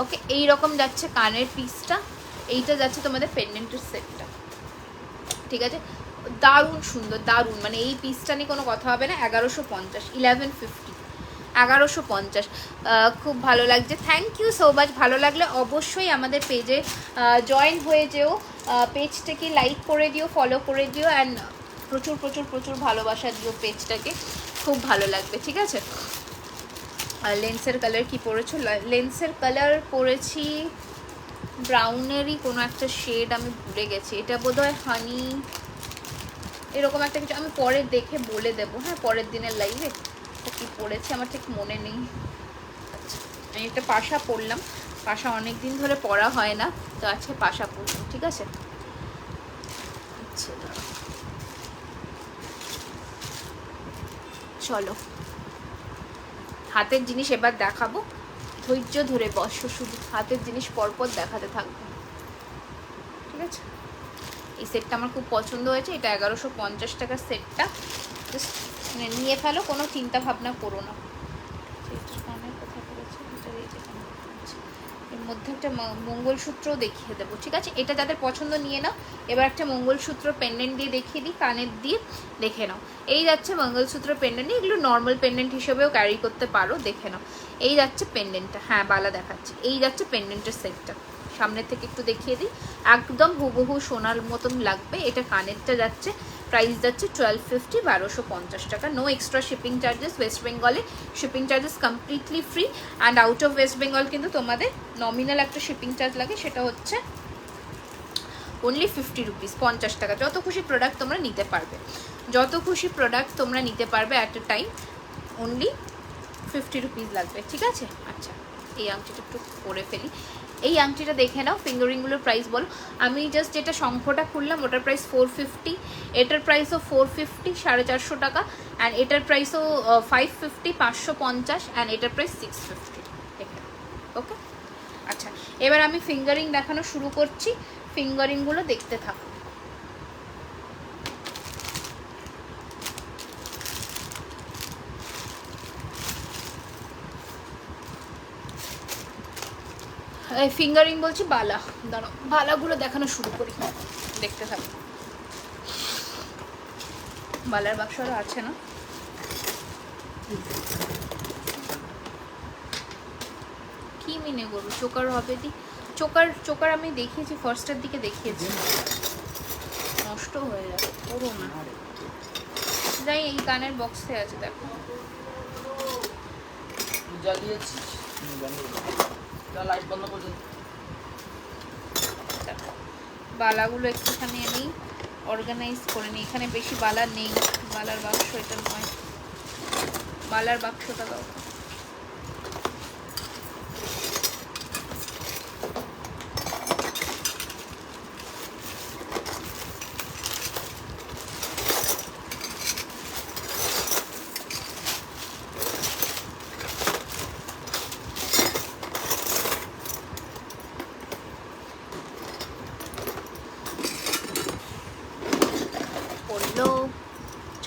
ওকে। এই রকম যাচ্ছে কানের পিসটা, এইটা যাচ্ছে তোমাদের পেন্ডেন্টের সেটটা, ঠিক আছে। দারুণ সুন্দর, দারুণ, মানে এই পিসটা নিয়ে কোনো কথা হবে না। 1150, 1150, 1150, খুব ভালো লাগছে। Thank you so much. ভালো লাগলে অবশ্যই আমাদের পেজে জয়েন হয়ে যেও, পেজটাকে লাইক করে দিও, ফলো করে দিও, অ্যান্ড প্রচুর প্রচুর প্রচুর ভালোবাসা দিও পেজটাকে, খুব ভালো লাগবে, ঠিক আছে। আর লেন্সের কালার কি পরেছো? লেন্সের কালার পরেছি ব্রাউনেরই কোনো একটা শেড, আমি ভুলে গেছি, এটা বোধহয় হানি এরকম একটা কিছু, আমি পরে দেখে বলে দেবো, হ্যাঁ পরের দিনের লাইভে কি পড়েছে আমার ঠিক মনে নেই। আচ্ছা, আমি একটা পাশা পরলাম, পাশা অনেক দিন ধরে পরা হয় না, তো আজকে পাশা পরলাম, ঠিক আছে। আচ্ছা চলো, হাতের জিনিস এবার দেখাবো, ধৈর্য ধরে বসো, শুধু হাতের জিনিস পরপর দেখাতে থাকবো, ঠিক আছে। এই সেটটা আমার খুব পছন্দ হয়েছে, এটা 1150 টাকার সেটটা, জাস্ট নিয়ে ফেলো, কোনো চিন্তা ভাবনা করো না। এর মধ্যে একটা মঙ্গলসূত্রও দেখিয়ে দেবো, ঠিক আছে। এটা যাদের পছন্দ নিয়ে নাও। এবার একটা মঙ্গলসূত্র পেন্ডেন্ট দিয়ে দেখিয়ে দিই, কানের দিয়ে দেখে নাও। এই যাচ্ছে মঙ্গলসূত্র পেন্ডেন্ট, এগুলো নর্মাল পেন্ডেন্ট হিসেবেও ক্যারি করতে পারো, দেখে নাও। এই যাচ্ছে পেন্ডেন্টটা, হ্যাঁ বালা দেখাচ্ছে। এই যাচ্ছে পেন্ডেন্টের সেটটা, সামনের থেকে একটু দেখিয়ে দিই, একদম হুবহু সোনার মতন লাগবে। এটা কানেরটা যাচ্ছে, প্রাইস যাচ্ছে 1250, 1250 টাকা, no extra shipping charges. West বেঙ্গলে shipping charges completely free, and out of West Bengal কিন্তু তোমাদের নমিনাল একটা শিপিং চার্জ লাগে, সেটা হচ্ছে অনলি 50 রুপিস, 50 টাকা। যত খুশি প্রোডাক্ট তোমরা নিতে পারবে, যত খুশি প্রোডাক্ট তোমরা নিতে পারবে at a time, only 50 rupees লাগবে, ঠিক আছে। আচ্ছা, এই আংটিটা একটু পরে ফেলি। এই আংটিটা দেখে নাও, ফিঙ্গারিংগুলোর প্রাইস বলো। আমি জাস্ট যেটা শঙ্খটা খুললাম ওটার প্রাইস 450, এটার প্রাইসও 450, 450 টাকা, অ্যান্ড এটার প্রাইসও 550, 550, অ্যান্ড এটার প্রাইস 650, দেখে নাও, ওকে। আচ্ছা, এবার আমি ফিঙ্গারিং দেখানো শুরু করছি, ফিঙ্গারিংগুলো দেখতে থাকো। ফিঙ্গারিং বলছি, বালা। দাঁড়াও, বালাগুলো দেখানো শুরু করি, দেখতে থাকো। বালার বাক্স আরও আছে না? কি মিনে করবো, চোকার হবে দি। চোকার আমি দেখিয়েছি, ফার্স্টের দিকে দেখিয়েছি, নষ্ট হয়ে যাবে, করো না। যাই, এই কানের বক্সে আছে, দেখো। জ্বালিয়েছিস, লাইট বন্ধ করে দিন। বালাগুলো একটুখানি আমি অর্গানাইজ করে নিই। এখানে বেশি বালা নেই, বালার বাক্স এটা নয়, বালার বাক্সটা দাও।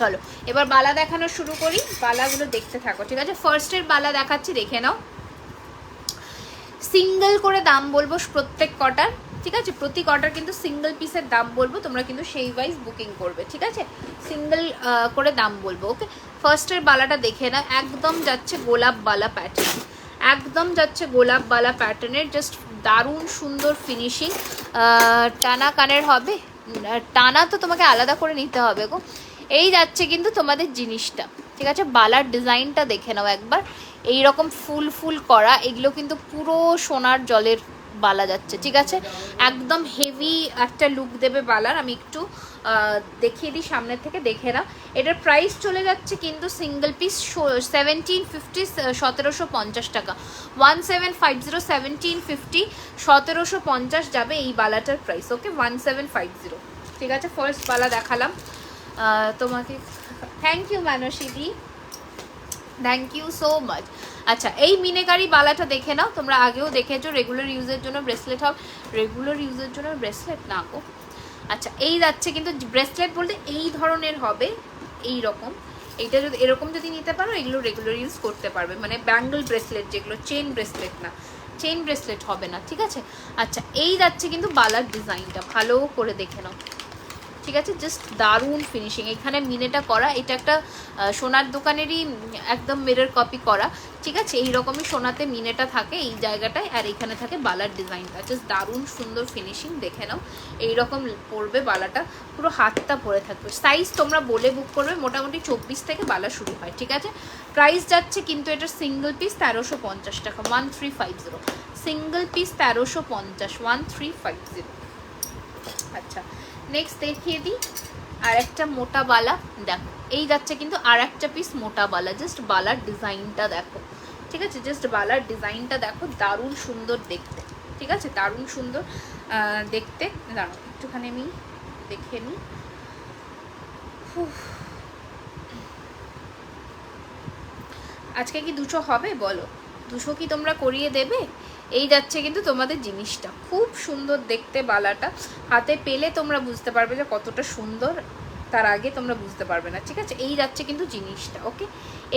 চলো এবার বালা দেখানো শুরু করি, বালাগুলো দেখতে থাকো, ঠিক আছে? ফার্স্টের বালা দেখাচ্ছি, দেখে নাও। সিঙ্গেল করে দাম বলবো প্রত্যেক কটার, ঠিক আছে? প্রতি কটার কিন্তু সিঙ্গেল পিসের দাম বলবো, তোমরা কিন্তু সেই ওয়াইজ বুকিং করবে, ঠিক আছে? সিঙ্গেল করে দাম বলবো, ওকে? ফার্স্টের বালাটা দেখে নাও, একদম যাচ্ছে গোলাপ বালা প্যাটার্ন, একদম যাচ্ছে গোলাপ বালা প্যাটার্নের, জাস্ট দারুণ সুন্দর ফিনিশিং। টানা কানের হবে, টানা তো তোমাকে আলাদা করে নিতে হবে গো। এই যাচ্ছে কিন্তু তোমাদের জিনিসটা, ঠিক আছে? বালার ডিজাইনটা দেখে নাও একবার, এই রকম ফুল ফুল করা, এগুলো কিন্তু পুরো সোনার জলের বালা যাচ্ছে, ঠিক আছে? একদম হেভি একটা লুক দেবে বালার। আমি একটু দেখিয়ে দিই সামনের থেকে, দেখে নাও। এটার প্রাইস চলে যাচ্ছে কিন্তু সিঙ্গেল পিস 1750, 1750 টাকা। 1750, 1750, 1750 যাবে এই বালাটার প্রাইস, ওকে? 1750, ঠিক আছে? ফার্স্ট বালা দেখালাম তোমাকে। থ্যাংক ইউ মানসীদি, থ্যাংক ইউ সো মাচ। আচ্ছা, এই মিনেকারি বালাটা দেখে নাও, তোমরা আগেও দেখেছো। রেগুলার ইউজের জন্য ব্রেসলেট হবে, রেগুলার ইউজের জন্য ব্রেসলেট না গো। আচ্ছা, এই যাচ্ছে কিন্তু ব্রেসলেট বলতে এই ধরনের হবে, এই রকম। এইটা যদি এরকম যদি নিতে পারো, এগুলো রেগুলার ইউজ করতে পারবে, মানে ব্যাঙ্গল ব্রেসলেট যেগুলো, চেন ব্রেসলেট না, চেন ব্রেসলেট হবে না, ঠিক আছে? আচ্ছা, এই যাচ্ছে কিন্তু বালার ডিজাইনটা, ভালো করে দেখে নাও, ঠিক আছে? জাস্ট দারুণ ফিনিশিং, এখানে মিনেটা করা, এটা একটা সোনার দোকানেরই একদম মিরর কপি করা, ঠিক আছে? এইরকমই সোনাতে মিনেটা থাকে এই জায়গাটায়, আর এখানে থাকে বালার ডিজাইনটা, জাস্ট দারুণ সুন্দর ফিনিশিং, দেখে নাও। এইরকম পড়বে বালাটা, পুরো হাতটা পরে থাকবে। সাইজ তোমরা বলে বুক করবে, মোটামুটি 24 থেকে বালা শুরু হয়, ঠিক আছে? প্রাইস যাচ্ছে কিন্তু এটা সিঙ্গেল পিস 1350 টাকা, 1350, সিঙ্গেল পিস 1350, 1350। আচ্ছা, নেক্সট দেখিয়ে দিই আর একটা মোটা বালা, দেখো এই যাচ্ছে কিন্তু আর একটা পিস মোটা বালা, জাস্ট বালার ডিজাইনটা দেখো, ঠিক আছে? জাস্ট বালার ডিজাইনটা দেখো, দারুণ সুন্দর দেখতে, ঠিক আছে? দারুণ সুন্দর দেখতে। দাঁড়াও একটুখানি আমি দেখে নিই। আজকে কি 200 হবে বলো? 200 কি তোমরা করিয়ে দেবে? এই যাচ্ছে কিন্তু তোমাদের জিনিসটা, খুব সুন্দর দেখতে বালাটা, হাতে পেলে তোমরা বুঝতে পারবে যে কতটা সুন্দর, তার আগে তোমরা বুঝতে পারবে না, ঠিক আছে? এই যাচ্ছে কিন্তু জিনিসটা, ওকে?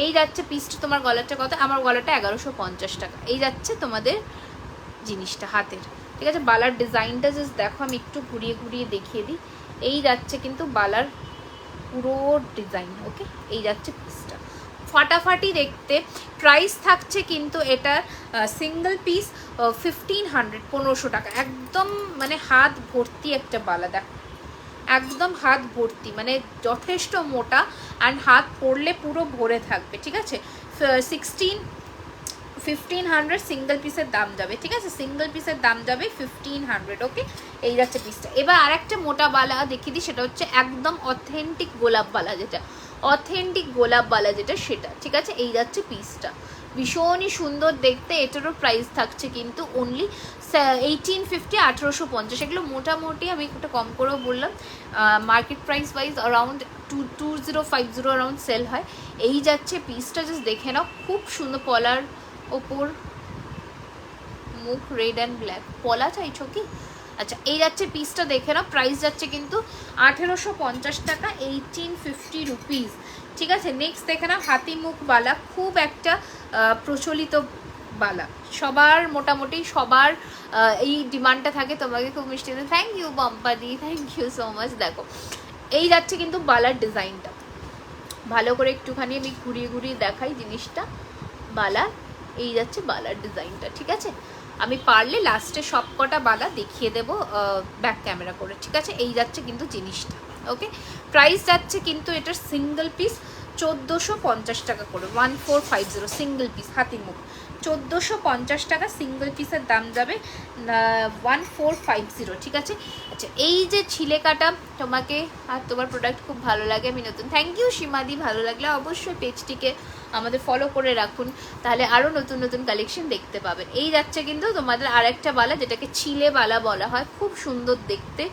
এই যাচ্ছে পিসটা। তোমার গলাটা কত? আমার গলাটা 1150 টাকা। এই যাচ্ছে তোমাদের জিনিসটা হাতের, ঠিক আছে? বালার ডিজাইনটা জাস্ট দেখো, আমি একটু ঘুরিয়ে ঘুরিয়ে দেখিয়ে দিই। এই যাচ্ছে কিন্তু বালার পুরো ডিজাইন, ওকে? এই যাচ্ছে পিসটা, ফাটাফাটি দেখতে। প্রাইস থাকছে কিন্তু এটা সিঙ্গেল পিস 1500, 1500 টাকা। একদম মানে হাত ভর্তি একটা বালা, দেখো একদম হাত ভর্তি, মানে যথেষ্ট মোটা, অ্যান্ড হাত পরলে পুরো ভরে থাকবে, ঠিক আছে? 1500 সিঙ্গেল পিসের দাম যাবে, ঠিক আছে? সিঙ্গেল পিসের দাম যাবে 1500, ওকে? এই যাচ্ছে পিসটা। এবার আরেকটা মোটা বালা দেখিয়ে দিই, সেটা হচ্ছে একদম অথেন্টিক গোলাপ বালা, যেটা অথেন্টিক গোলাপ বালা যেটা, সেটা, ঠিক আছে? এই যাচ্ছে পিসটা, ভীষণই সুন্দর দেখতে। এটারও প্রাইস থাকছে কিন্তু অনলি 1850, 1850। এগুলো মোটামুটি আমি একটু কম করেও বললাম, market price wise around 2050 around sale হয়। এই যাচ্ছে পিসটা, জাস্ট দেখে নাও, খুব সুন্দর। পলার ওপর মুখ রেড অ্যান্ড ব্ল্যাক, পলা চাইছো কি? আচ্ছা, এই যাচ্ছে পিসটা, দেখে নাও। প্রাইস যাচ্ছে কিন্তু 1850 টাকা, 1850 রুপিস, ঠিক আছে? নেক্সট দেখে নাও হাতি মুখ বালা, খুব একটা প্রচলিত বালা, সবার মোটামুটি সবার এই ডিমান্ডটা থাকে। তোমাকে খুব মিষ্টি, থ্যাংক ইউ বম্পাদি, থ্যাংক ইউ সো মাচ। দেখো এই যাচ্ছে কিন্তু বালার ডিজাইনটা, ভালো করে একটুখানি আমি ঘুরিয়ে ঘুরিয়ে দেখাই জিনিসটা। বালার এই যাচ্ছে বালার ডিজাইনটা, ঠিক আছে। আমি পারলে লাস্টে সব কটা বালা দেখিয়ে দেবো ব্যাক ক্যামেরা করে, ঠিক আছে। এই যাচ্ছে কিন্তু জিনিসটা, ওকে। প্রাইস যাচ্ছে কিন্তু এটার সিঙ্গেল পিস 1450 টাকা করে, 1450 সিঙ্গেল পিস, হাতি মুখ 1450 টাকা সিঙ্গেল পিসের দাম যাবে 1450, ঠিক আছে। আচ্ছা এই যে ছিলে কাটা, তোমাকে আর তোমার প্রোডাক্ট খুব ভালো লাগে, আমি নতুন, থ্যাংক ইউ সীমাদি। ভালো লাগলে অবশ্যই পেজটিকে আমাদের ফলো করে রাখুন, তাহলে আরও নতুন নতুন কালেকশন দেখতে পাবেন। এই যাচ্ছে কিন্তু তোমাদের আরেকটা বালা, যেটাকে ছিলে বালা বলা হয়, খুব সুন্দর দেখতে।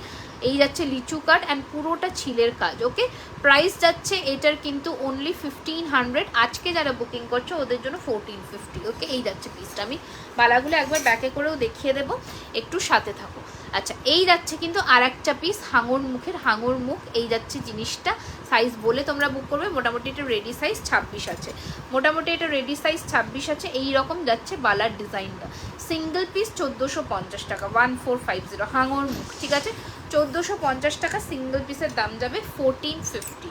এই যাচ্ছে লিচু কাট অ্যান্ড পুরোটা ছিলের কাজ, ওকে। প্রাইস যাচ্ছে এটার কিন্তু অনলি 1500, আজকে যারা বুকিং করছো ওদের জন্য 1450, ওকে। এই যাচ্ছে পিসটা, আমি বালাগুলো একবার ব্যাকে করেও দেখিয়ে দেবো, একটু সাথে থাকো। আচ্ছা এই যাচ্ছে কিন্তু আর একটা পিস হাঙর মুখের, হাঙর মুখ। এই যাচ্ছে জিনিসটা, সাইজ বলে তোমরা বুক করবে। মোটামুটি এটা রেডি সাইজ 26 আছে, মোটামুটি এটা রেডি সাইজ 26 আছে। এই রকম যাচ্ছে বালার ডিজাইনটা, সিঙ্গেল পিস 1450 টাকা, 1450 হাঙর মুখ, ঠিক আছে। 1450 টাকা সিঙ্গেল পিসের দাম যাবে 1450,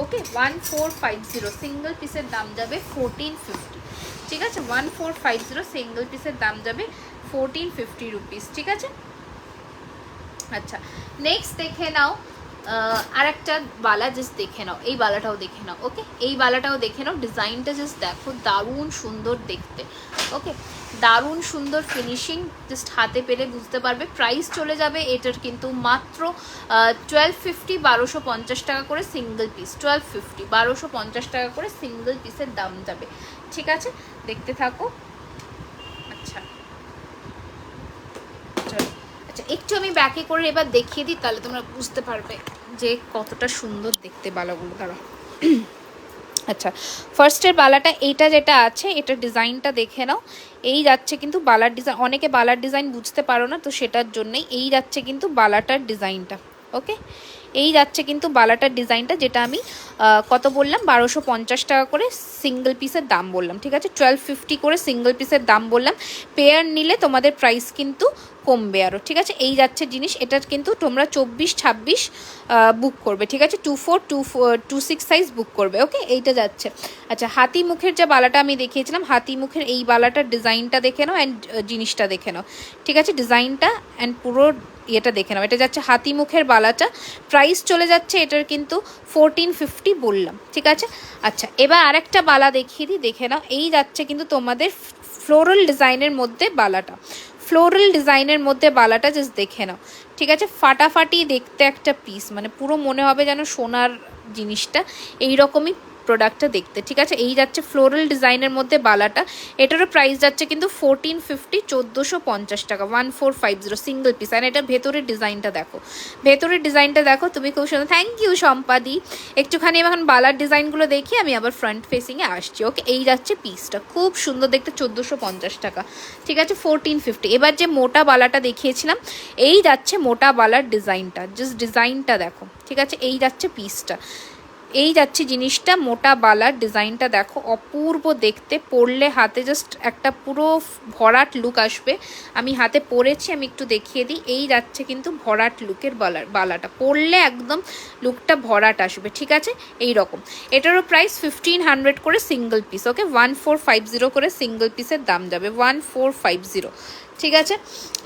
ওকে। 1450 সিঙ্গেল পিসের দাম যাবে 1450, ঠিক আছে। 1450 সিঙ্গেল পিসের দাম যাবে 1450 রুপিস, ঠিক আছে। আচ্ছা নেক্সট দেখে নাও আর একটা বালা, জাস্ট দেখে নাও, এই বালাটাও দেখে নাও, ওকে। এই বালাটাও দেখে নাও, ডিজাইনটা জাস্ট দেখো, দারুণ সুন্দর দেখতে, ওকে। দারুণ সুন্দর ফিনিশিং, জাস্ট হাতে পেলে বুঝতে পারবে। প্রাইস চলে যাবে এটার কিন্তু মাত্র 1250, 1250 টাকা করে সিঙ্গেল পিস, 1250 1250 টাকা করে সিঙ্গেল পিসের দাম যাবে, ঠিক আছে। দেখতে থাকো। আচ্ছা চলো, আচ্ছা একটু আমি ব্যাকে করে এবার দেখিয়ে দিই, তাহলে তোমরা বুঝতে পারবে যে কতটা সুন্দর দেখতে বালাগুলো। দাঁড়া আচ্ছা ফার্স্টের বালাটা এইটা যেটা আছে, এটা ডিজাইনটা দেখে নাও। এই যাচ্ছে কিন্তু বালার ডিজাইন, অনেকে বালার ডিজাইন বুঝতে পারো না, তো সেটার জন্যই এই যাচ্ছে কিন্তু বালাটার ডিজাইনটা, ওকে। এই যাচ্ছে কিন্তু বালাটার ডিজাইনটা, যেটা আমি কত বললাম 1250 টাকা করে সিঙ্গেল পিসের দাম বললাম, ঠিক আছে। 1250 করে সিঙ্গেল পিসের দাম বললাম। পেয়ার নিলে তোমাদের প্রাইস কিন্তু কমবে আরও, ঠিক আছে। এই যাচ্ছে জিনিস, এটার কিন্তু তোমরা 24-26 বুক করবে, ঠিক আছে। 24-26 সাইজ বুক করবে, ওকে। এইটা যাচ্ছে। আচ্ছা হাতি মুখের যে বালাটা আমি দেখিয়েছিলাম, হাতি মুখের এই বালাটার ডিজাইনটা দেখে নাও অ্যান্ড জিনিসটা দেখে নাও, ঠিক আছে। ডিজাইনটা অ্যান্ড পুরো এটা দেখে নাও। এটা যাচ্ছে হাতি মুখের বালাটা, প্রাইস চলে যাচ্ছে এটার কিন্তু 1450 বললাম, ঠিক আছে। আচ্ছা এবার আরেকটা বালা দেখিয়ে দিই, দেখে নাও। এই যাচ্ছে কিন্তু তোমাদের ফ্লোরাল ডিজাইনের মধ্যে বালাটা, ফ্লোরাল ডিজাইনের মধ্যে বালাটা জাস্ট দেখে নাও, ঠিক আছে। ফাটাফাটি দেখতে একটা পিস, মানে পুরো মনে হবে যেন সোনার জিনিসটা, এইরকমই প্রোডাক্টটা দেখতে, ঠিক আছে। এই যাচ্ছে ফ্লোরাল ডিজাইনের মধ্যে বালাটা, এটারও প্রাইস যাচ্ছে কিন্তু 1450, 1450 টাকা, 1450 সিঙ্গেল পিস। আর এটা ভেতরের ডিজাইনটা দেখো, ভেতরের ডিজাইনটা দেখো, তুমি খুব সুন্দর, থ্যাংক ইউ সম্পাদি। একটুখানি এখন বালার ডিজাইনগুলো দেখি, আমি আবার ফ্রন্ট ফেসিংয়ে আসছি, ওকে। এই যাচ্ছে পিসটা, খুব সুন্দর দেখতে, 1450 টাকা, ঠিক আছে। 1450। এবার যে মোটা বালাটা দেখিয়েছিলাম, এই যাচ্ছে মোটা বালার ডিজাইনটা, জাস্ট ডিজাইনটা দেখো, ঠিক আছে। এই যাচ্ছে পিসটা, এই যাচ্ছে জিনিসটা, মোটা বালার ডিজাইনটা দেখো, অপূর্ব দেখতে। পরলে হাতে জাস্ট একটা পুরো ভরাট লুক আসবে। আমি হাতে পরেছি, আমি একটু দেখিয়ে দিই। এই যাচ্ছে কিন্তু ভরাট লুকের বালাটা, পরলে একদম লুকটা ভরাট আসবে, ঠিক আছে। এই রকম এটারও প্রাইস 1500 করে সিঙ্গেল পিস, ওকে। 1450 করে সিঙ্গেল পিসের দাম যাবে, 1450, ঠিক আছে।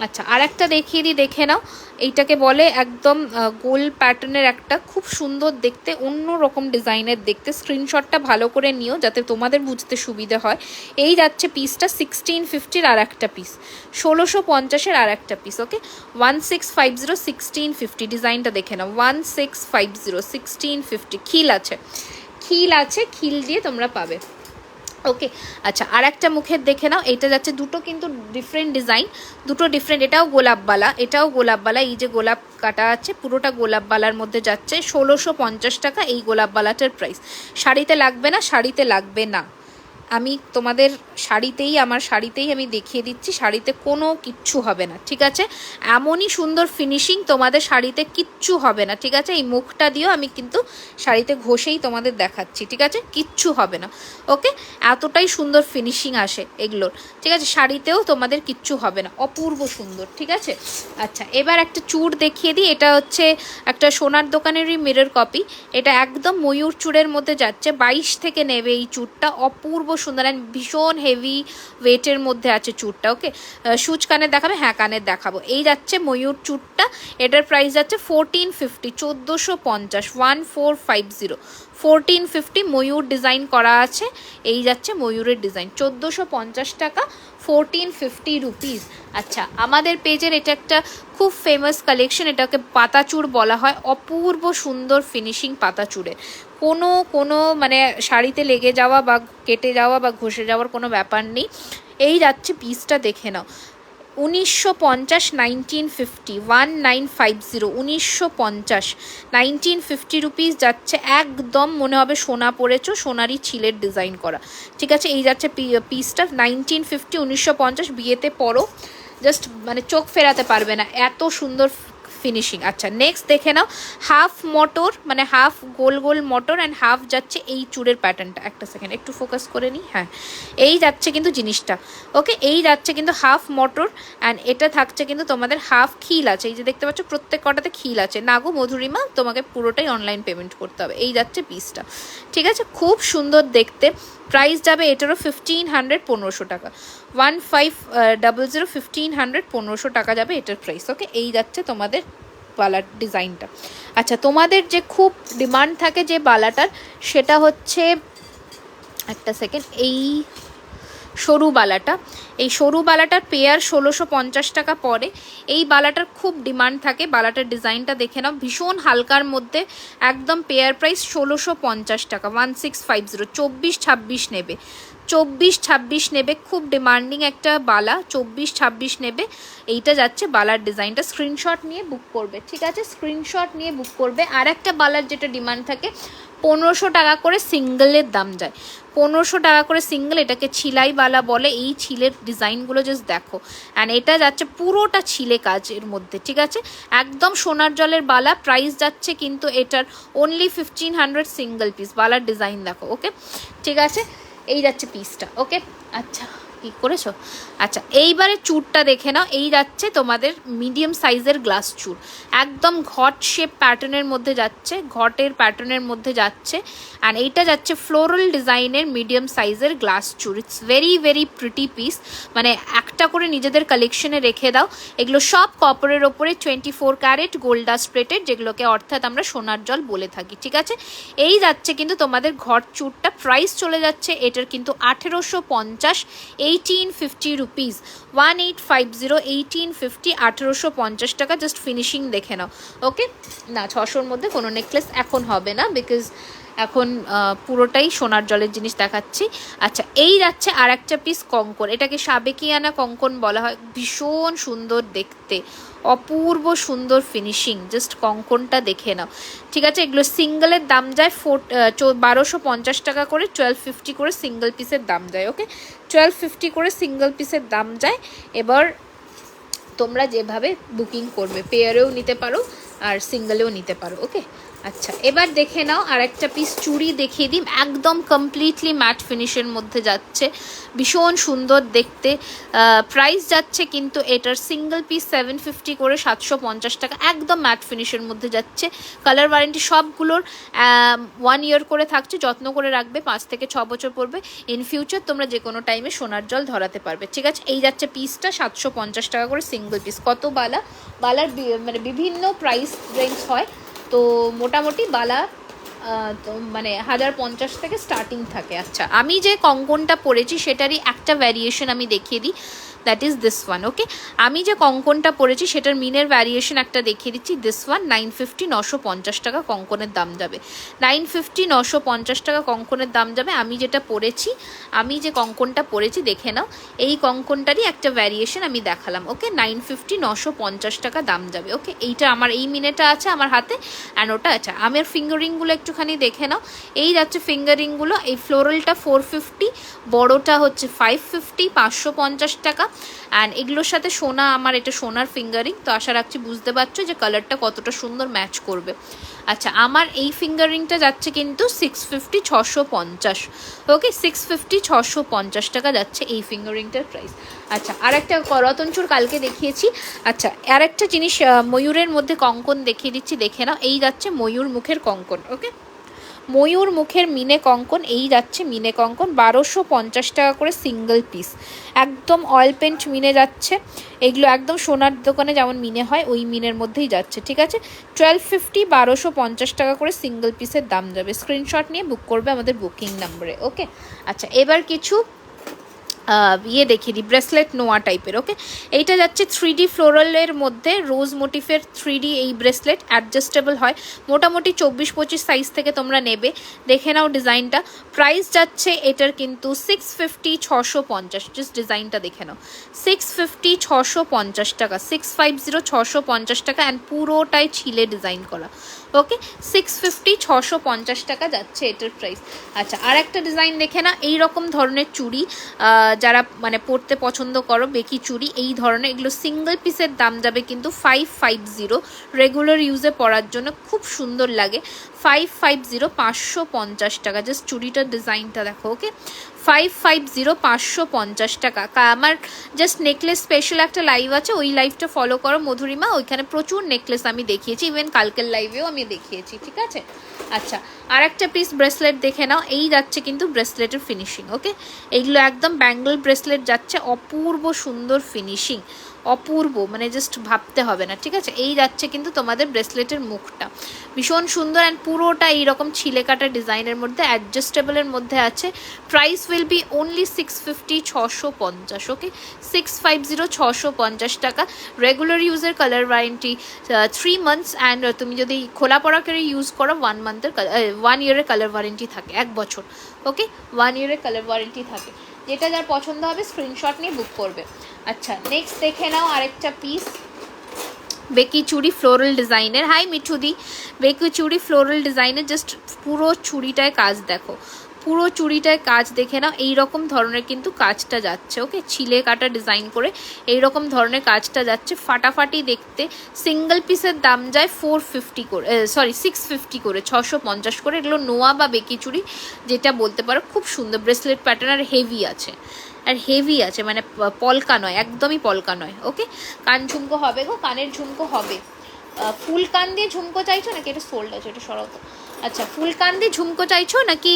আচ্ছা আর একটা দেখিয়ে দিই, দেখে নাও। এইটাকে বলে একদম গোল প্যাটার্নের একটা, খুব সুন্দর দেখতে, অন্য রকম ডিজাইনের দেখতে। স্ক্রিনশটটা ভালো করে নিও যাতে তোমাদের বুঝতে সুবিধে হয়। এই যাচ্ছে পিসটা 1650 আর একটা পিস, 1650 আর একটা পিস, ওকে। 1650, 1650 ডিজাইনটা দেখে নাও, 1650, 1650। খিল আছে, খিল আছে, খিল দিয়ে তোমরা পাবে, ওকে। আচ্ছা আর একটা মুখের দেখে নাও। এটা যাচ্ছে দুটো কিন্তু ডিফারেন্ট ডিজাইন, দুটো ডিফারেন্ট। এটাও গোলাপবালা, এটাও গোলাপবালা, এই যে গোলাপ কাটা আছে পুরোটা গোলাপবালার মধ্যে যাচ্ছে, 1650 টাকা এই গোলাপবালাটার প্রাইস। শাড়িতে লাগবে না, শাড়িতে লাগবে না, আমি তোমাদের শাড়িতেই আমার শাড়িতেই আমি দেখিয়ে দিচ্ছি, শাড়িতে কোনো কিচ্ছু হবে না, ঠিক আছে? এমনই সুন্দর ফিনিশিং, তোমাদের শাড়িতে কিচ্ছু হবে না, ঠিক আছে? এই মুখটা দিয়েও আমি কিন্তু শাড়িতে ঘষেই তোমাদের দেখাচ্ছি, ঠিক আছে? কিচ্ছু হবে না, ওকে? এতটাই সুন্দর ফিনিশিং আসে এগুলোর, ঠিক আছে? শাড়িতেও তোমাদের কিচ্ছু হবে না, অপূর্ব সুন্দর, ঠিক আছে? আচ্ছা, এবার একটা চূড় দেখিয়ে দিই। এটা হচ্ছে একটা সোনার দোকানেরই মিরর কপি। এটা একদম ময়ূর চূড়ের মধ্যে যাচ্ছে, 22 থেকে নেবে এই চূড়টা, অপূর্ব সুন্দর অ্যান্ড ভীষণ হেভি ওয়েটের মধ্যে আছে চূড়টা, ওকে? সুচ কানের দেখাবে? হ্যাঁ, কানের দেখাবো। এই যাচ্ছে ময়ূর চূড়টা, এটার প্রাইস যাচ্ছে 1450, 1450, 1450, 1450 ময়ূর ডিজাইন করা আছে। এই যাচ্ছে ময়ূরের ডিজাইন, 1450 টাকা, 1450 রুপিস। আচ্ছা, আমাদের পেজের এটা একটা খুব ফেমাস কালেকশন, এটাকে পাতাচুর বলা হয়, অপূর্ব সুন্দর ফিনিশিং পাতাচুরের, কোনো মানে শাড়িতে লেগে যাওয়া বা কেটে যাওয়া বা ঘষে যাওয়ার কোনো ব্যাপার নেই। এই যাচ্ছে পিসটা, দেখে নাও, 1950, 1950, 1950, 1950, 1950 রুপিস যাচ্ছে। একদম মনে হবে সোনা পরেছো, সোনারই ছিলের ডিজাইন করা, ঠিক আছে? এই যাচ্ছে পিসটা 1950, 1950, বিয়েতে পরো, জাস্ট মানে চোখ ফেরাতে পারবে না, এত সুন্দর ফিনিশিং। আচ্ছা, নেক্সট দেখে নাও, হাফ মটর, মানে half goal goal motor and half যাচ্ছে এই চূড়ের প্যাটার্নটা। একটা সেকেন্ড একটু ফোকাস করে নিই। হ্যাঁ, এই যাচ্ছে কিন্তু জিনিসটা, ওকে? এই যাচ্ছে কিন্তু হাফ মটর অ্যান্ড এটা থাকছে কিন্তু তোমাদের হাফ খিল আছে, এই যে দেখতে পাচ্ছ প্রত্যেক কটাতে খিল আছে। নাগো মধুরিমা, তোমাকে পুরোটাই অনলাইন পেমেন্ট করতে হবে। এই যাচ্ছে পিসটা, ঠিক আছে? খুব সুন্দর দেখতে। প্রাইস যাবে এটারও 1500, 1500 টাকা, 1500, 1500, 1500 টাকা যাবে এটার প্রাইস, ওকে? এই যাচ্ছে তোমাদের বালার ডিজাইনটা। আচ্ছা, তোমাদের যে খুব ডিমান্ড থাকে যে বালাটার, সেটা হচ্ছে, একটা সেকেন্ড, এই সরু বালাটা। এই সরু বালাটার পেয়ার 1650 টাকা পড়ে। এই বালাটার খুব ডিমান্ড থাকে, বালাটার ডিজাইনটা দেখে নাও, ভীষণ হালকার মধ্যে, একদম পেয়ার প্রাইস 1650 টাকা, 1650, 24-26 নেবে, 24-26 নেবে, খুব ডিমান্ডিং একটা বালা, 24-26 নেবে। এইটা যাচ্ছে বালার ডিজাইনটা, স্ক্রিনশট নিয়ে বুক করবে, ঠিক আছে? স্ক্রিনশট নিয়ে বুক করবে। আর একটা বালার যেটা ডিমান্ড থাকে, 1500 টাকা করে সিঙ্গেলের দাম যায়, 1500 টাকা করে সিঙ্গেল, এটাকে ছিলাই বালা বলে। এই ছিলের ডিজাইনগুলো জাস্ট দেখো, অ্যান্ড এটা যাচ্ছে পুরোটা ছিলে কাজের মধ্যে, ঠিক আছে? একদম সোনার জলের বালা। প্রাইস যাচ্ছে কিন্তু এটার অনলি 1500 সিঙ্গেল পিস। বালার ডিজাইন দেখো, ওকে? ঠিক আছে, এই যাচ্ছে পিসটা, ওকে? আচ্ছা, কি করেছো? আচ্ছা, এইবারে চূড়টা দেখে নাও। এই যাচ্ছে তোমাদের মিডিয়াম সাইজের গ্লাস চূড়, একদম ঘট শেপ প্যাটার্নের মধ্যে যাচ্ছে, ঘটের প্যাটার্নের মধ্যে যাচ্ছে। অ্যান্ড এইটা যাচ্ছে ফ্লোরাল ডিজাইনের মিডিয়াম সাইজের গ্লাস চূড়। It's very very pretty piece, মানে একটা করে নিজেদের কালেকশনে রেখে দাও। এগুলো সব কপারের ওপরে 24 ক্যারেট গোল্ড ডাস্ট প্লেটেড, যেগুলোকে অর্থাৎ আমরা সোনার জল বলে থাকি, ঠিক আছে? এই যাচ্ছে কিন্তু তোমাদের ঘট চূড়টা, প্রাইস চলে যাচ্ছে এটার কিন্তু 1850, 1850 রুপিস, 1850, 1850, 1850 টাকা। জাস্ট ফিনিশিং দেখে নাও, ওকে? না, 600-র মধ্যে কোনো নেকলেস এখন হবে না, বিকজ এখন পুরোটাই সোনার জলের জিনিস দেখাচ্ছি। আচ্ছা, এই যাচ্ছে আর একটা পিস কঙ্কন, এটাকে সাবেকিয়ানা কঙ্কন বলা হয়, ভীষণ সুন্দর দেখতে, অপূর্ব সুন্দর ফিনিশিং, জাস্ট কঙ্কনটা দেখে নাও, ঠিক আছে? এগুলো সিঙ্গেলের দাম যায় 1250 টাকা করে, 1250 করে সিঙ্গেল পিসের দাম যায়, ওকে? 1250 করে সিঙ্গেল পিসের দাম যায়। এবার তোমরা যেভাবে বুকিং করবে, পেয়ারেও নিতে পারো আর সিঙ্গেলেও নিতে পারো, ওকে? আচ্ছা, এবার দেখে নাও আর একটা পিস চুড়ি দেখিয়ে দিই, একদম কমপ্লিটলি ম্যাট ফিনিশের মধ্যে যাচ্ছে, ভীষণ সুন্দর দেখতে। প্রাইস যাচ্ছে কিন্তু এটার সিঙ্গেল পিস 750 করে, 750 টাকা, একদম ম্যাট ফিনিশের মধ্যে যাচ্ছে। কালার ওয়ারেন্টি সবগুলোর 1 ইয়ার করে থাকছে, যত্ন করে রাখবে, 5 থেকে 6 বছর পড়বে। ইন ফিউচার তোমরা যে কোনো টাইমে সোনার জল ধরাতে পারবে, ঠিক আছে? এই যাচ্ছে পিসটা 750 টাকা করে সিঙ্গেল পিস। কত বালার মানে বিভিন্ন প্রাইস রেঞ্জ হয়, তো মোটামুটি বালা তো মানে 1050 থেকে স্টার্টিং থাকে। আচ্ছা, আমি যে কঙ্কনটা পরেছি সেটারই একটা ভ্যারিয়েশন আমি দেখিয়ে দিই। That is this one. Okay, আমি যে কঙ্কনটা পরেছি সেটার মিনের ভ্যারিয়েশন একটা দেখিয়ে দিচ্ছি। দিস ওয়ান 950, 950 টাকা কঙ্কনের দাম যাবে। 950, 950 টাকা কঙ্কনের দাম যাবে। আমি যেটা পরেছি, আমি যে কঙ্কনটা পরেছি দেখে নাও, এই কঙ্কনটারই একটা ভ্যারিয়েশন আমি দেখালাম। ওকে, 950, 950 টাকা দাম যাবে। ওকে, এইটা আমার এই মিনেটা আছে আমার হাতে, অ্যান্ড ওটা আছে। আমার ফিঙ্গারিংগুলো একটুখানি দেখে নাও, এই যাচ্ছে ফিঙ্গারিংগুলো। এই ফ্লোরালটা 450, বড়টা হচ্ছে 550, 550 টাকা। অ্যান্ড এগুলোর সাথে সোনা, আমার এটা সোনার ফিঙ্গারিং, তো আশা রাখছি বুঝতে পারছো যে কালারটা কতটা সুন্দর ম্যাচ করবে। আচ্ছা, আমার এই ফিঙ্গারিংটা যাচ্ছে কিন্তু 650, 650। ওকে, 650, 650 টাকা যাচ্ছে এই ফিঙ্গারিংটার প্রাইস। আচ্ছা, আর একটা রতনচুর কালকে দেখিয়েছি। আচ্ছা, আর একটা জিনিস ময়ূরের মধ্যে কঙ্কন দেখিয়ে দিচ্ছি, দেখে নাও। এই যাচ্ছে ময়ূর মুখের কঙ্কন। ওকে, ময়ূর মুখের মিনে কঙ্কন, এই যাচ্ছে মিনে কঙ্কন 1250 টাকা করে সিঙ্গেল পিস, একদম অয়েল পেন্ট মিনে যাচ্ছে। এগুলো একদম সোনার দোকানে যেমন মিনে হয় ওই মিনের মধ্যেই যাচ্ছে, ঠিক আছে। 1250, 1250 টাকা করে সিঙ্গেল পিসের দাম যাবে। স্ক্রিনশট নিয়ে বুক করবে আমাদের বুকিং নাম্বারে। ওকে, আচ্ছা, এবার কিছু ইয়ে দেখিয়ে দিই, ব্রেসলেট নোয়া টাইপের। ওকে, এইটা যাচ্ছে 3D ফ্লোরালের মধ্যে, রোজ মোটিফের 3D এই ব্রেসলেট, অ্যাডজাস্টেবল হয়। মোটামুটি 24-25 সাইজ থেকে তোমরা নেবে, দেখে নাও ডিজাইনটা। প্রাইস যাচ্ছে এটার কিন্তু 650, 650। জাস্ট ডিজাইনটা দেখে নাও, 650, 650 টাকা, 650, 650 টাকা, অ্যান্ড পুরোটাই ছিলে ডিজাইন করা। ওকে, 650, 650 টাকা যাচ্ছে এটার প্রাইস। আচ্ছা, আর একটা ডিজাইন দেখে না, এই রকম ধরনের চুড়ি যারা মানে পরতে পছন্দ করো, বেকি চুড়ি এই ধরনের, এগুলো সিঙ্গেল পিসের দাম যাবে কিন্তু 550, রেগুলার ইউজে পরার জন্য খুব সুন্দর লাগে। 550, 550 টাকা। জাস্ট চুড়িটার ডিজাইনটা দেখো। ওকে, 550, 550 টাকা। আমার জাস্ট নেকলেস স্পেশাল একটা লাইভ আছে, ওই লাইভটা ফলো করো মধুরিমা, ওইখানে প্রচুর নেকলেস আমি দেখিয়েছি, ইভেন কালকের লাইভেও আমি দেখিয়েছি, ঠিক আছে। আচ্ছা, আর একটা পিস ব্রেসলেট দেখে নাও, এই যাচ্ছে কিন্তু ব্রেসলেটের ফিনিশিং। ওকে, এইগুলো একদম ব্যাঙ্গল ব্রেসলেট যাচ্ছে, অপূর্ব সুন্দর ফিনিশিং, অপূর্ব, মানে জাস্ট ভাবতে হবে না, ঠিক আছে। এই যাচ্ছে কিন্তু তোমাদের ব্রেসলেটের মুখটা ভীষণ সুন্দর, অ্যান্ড পুরোটা এইরকম ছিলে কাটা ডিজাইনের মধ্যে, অ্যাডজাস্টেবলের মধ্যে আছে। Price will be only 650, 650। ওকে, 650, 650 টাকা। রেগুলার ইউজের কালার ওয়ারেন্টি 3 মান্থস, অ্যান্ড তুমি যদি খোলা পড়া করে ইউজ করো 1 মান্থের 1 ইয়ারের কালার ওয়ারেন্টি থাকে, 1 বছর। ওকে, 1 ইয়ারের কালার ওয়ারেন্টি থাকে। যেটা যার পছন্দ হবে স্ক্রিনশট নিয়ে বুক করবে। আচ্ছা, নেক্সট দেখে নাও আরেকটা পিস, বেকি চুড়ি ফ্লোরাল ডিজাইনের। হাই মিঠুদি, বেকি চুড়ি ফ্লোরাল ডিজাইনের, জাস্ট পুরো চুড়িটায় কাজ দেখো, পুরো চুড়িটায় কাজ দেখে নাও। এইরকম ধরনের কিন্তু কাজটা যাচ্ছে। ওকে, ছিলে কাটা ডিজাইন করে এইরকম ধরনের কাজটা যাচ্ছে, ফাটাফাটি দেখতে। সিঙ্গেল পিসের দাম যায় 450 করে, 650 করে, 650 করে। এগুলো নোয়া বা বেকি চুড়ি যেটা বলতে পারো, খুব সুন্দর ব্রেসলেট প্যাটার্ন, আর হেভি আছে, আর হেভি আছে, মানে পলকা নয়, একদমই পলকা নয়। ওকে, কান ঝুমকো হবে গো, কানের ঝুমকো হবে। ফুল কান দিয়ে ঝুমকো চাইছো নাকি, এটা সোল্ড আছে, এটা সরাও তো। আচ্ছা, ফুল কান দিয়ে ঝুমকো চাইছো নাকি